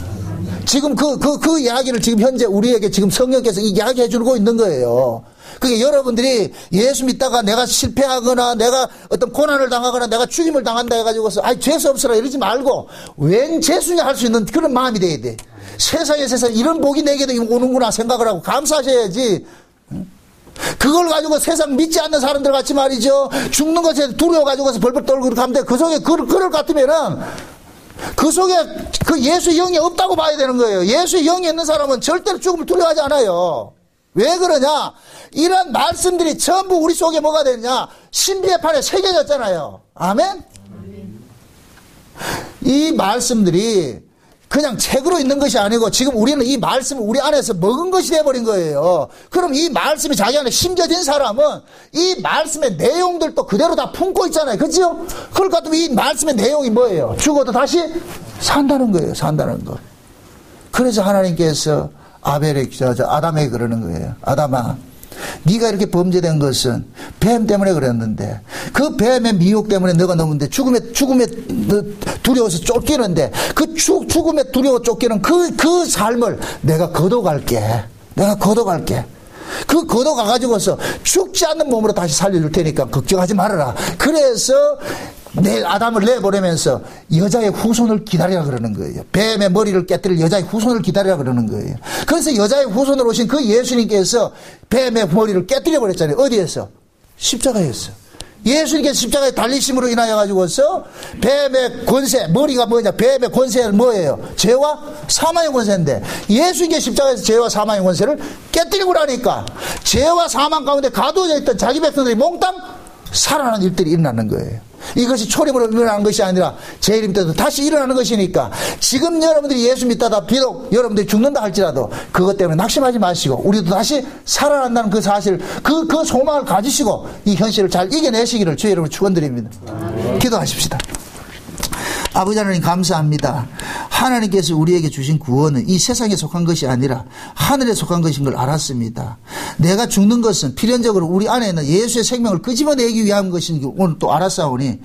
지금 그 이야기를 지금 현재 우리에게 지금 성령께서 이야기해 주고 있는 거예요. 그게 여러분들이 예수 믿다가 내가 실패하거나 내가 어떤 고난을 당하거나 내가 죽임을 당한다 해가지고서 아이 재수 없어라 이러지 말고 웬 재수냐 할 수 있는 그런 마음이 돼야 돼. 세상에 이런 복이 내게도 오는구나 생각을 하고 감사하셔야지. 그걸 가지고 세상 믿지 않는 사람들 같이 말이죠. 죽는 것에 두려워가지고서 벌벌 떨고 그렇게 하면 돼. 그 속에 그럴 것 같으면은 그 속에 그 예수의 영이 없다고 봐야 되는 거예요. 예수의 영이 있는 사람은 절대로 죽음을 두려워하지 않아요. 왜 그러냐? 이런 말씀들이 전부 우리 속에 뭐가 되느냐? 신비의 판에 새겨졌잖아요. 아멘? 이 말씀들이 그냥 책으로 있는 것이 아니고 지금 우리는 이 말씀을 우리 안에서 먹은 것이 되어버린 거예요. 그럼 이 말씀이 자기 안에 심겨진 사람은 이 말씀의 내용들도 그대로 다 품고 있잖아요. 그렇죠? 그러니까 이 말씀의 내용이 뭐예요? 죽어도 다시 산다는 거예요. 산다는 거. 그래서 하나님께서 아담에게 그러는 거예요. 아담아, 네가 이렇게 범죄된 것은 뱀 때문에 그랬는데 그 뱀의 미혹 때문에 너가 넘는데 죽음에 두려워서 쫓기는데 그 죽음에 두려워 쫓기는 그 삶을 내가 거둬갈게. 내가 거둬갈게. 그 거둬가가지고서 죽지 않는 몸으로 다시 살려줄 테니까 걱정하지 말아라. 그래서 내 아담을 내보내면서 여자의 후손을 기다리라 그러는 거예요. 뱀의 머리를 깨뜨릴 여자의 후손을 기다리라 그러는 거예요. 그래서 여자의 후손으로 오신 그 예수님께서 뱀의 머리를 깨뜨려 버렸잖아요. 어디에서? 십자가에서. 예수님께서 십자가에 달리심으로 인하여 가지고서 뱀의 권세, 머리가 뭐냐? 뱀의 권세는 뭐예요? 죄와 사망의 권세인데 예수님께서 십자가에서 죄와 사망의 권세를 깨뜨리고 나니까 죄와 사망 가운데 가두어져 있던 자기 백성들이 몽땅 살아나는 일들이 일어나는 거예요. 이것이 초림으로 일어나는 것이 아니라 재림 때도 다시 일어나는 것이니까 지금 여러분들이 예수 믿다가 비록 여러분들이 죽는다 할지라도 그것 때문에 낙심하지 마시고 우리도 다시 살아난다는 그 사실, 그 소망을 가지시고 이 현실을 잘 이겨내시기를 주의 이름으로 축원드립니다. 기도하십시다. 아버지 하나님 감사합니다. 하나님께서 우리에게 주신 구원은 이 세상에 속한 것이 아니라 하늘에 속한 것인 걸 알았습니다. 내가 죽는 것은 필연적으로 우리 안에 있는 예수의 생명을 끄집어내기 위한 것인 걸 오늘 또 알았사오니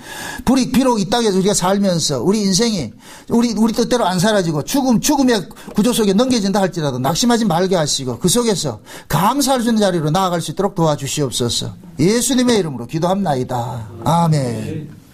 비록 이 땅에서 우리가 살면서 우리 인생이 우리 뜻대로 안 사라지고 죽음의 구조 속에 넘겨진다 할지라도 낙심하지 말게 하시고 그 속에서 감사할 수 있는 자리로 나아갈 수 있도록 도와주시옵소서. 예수님의 이름으로 기도합나이다. 아멘.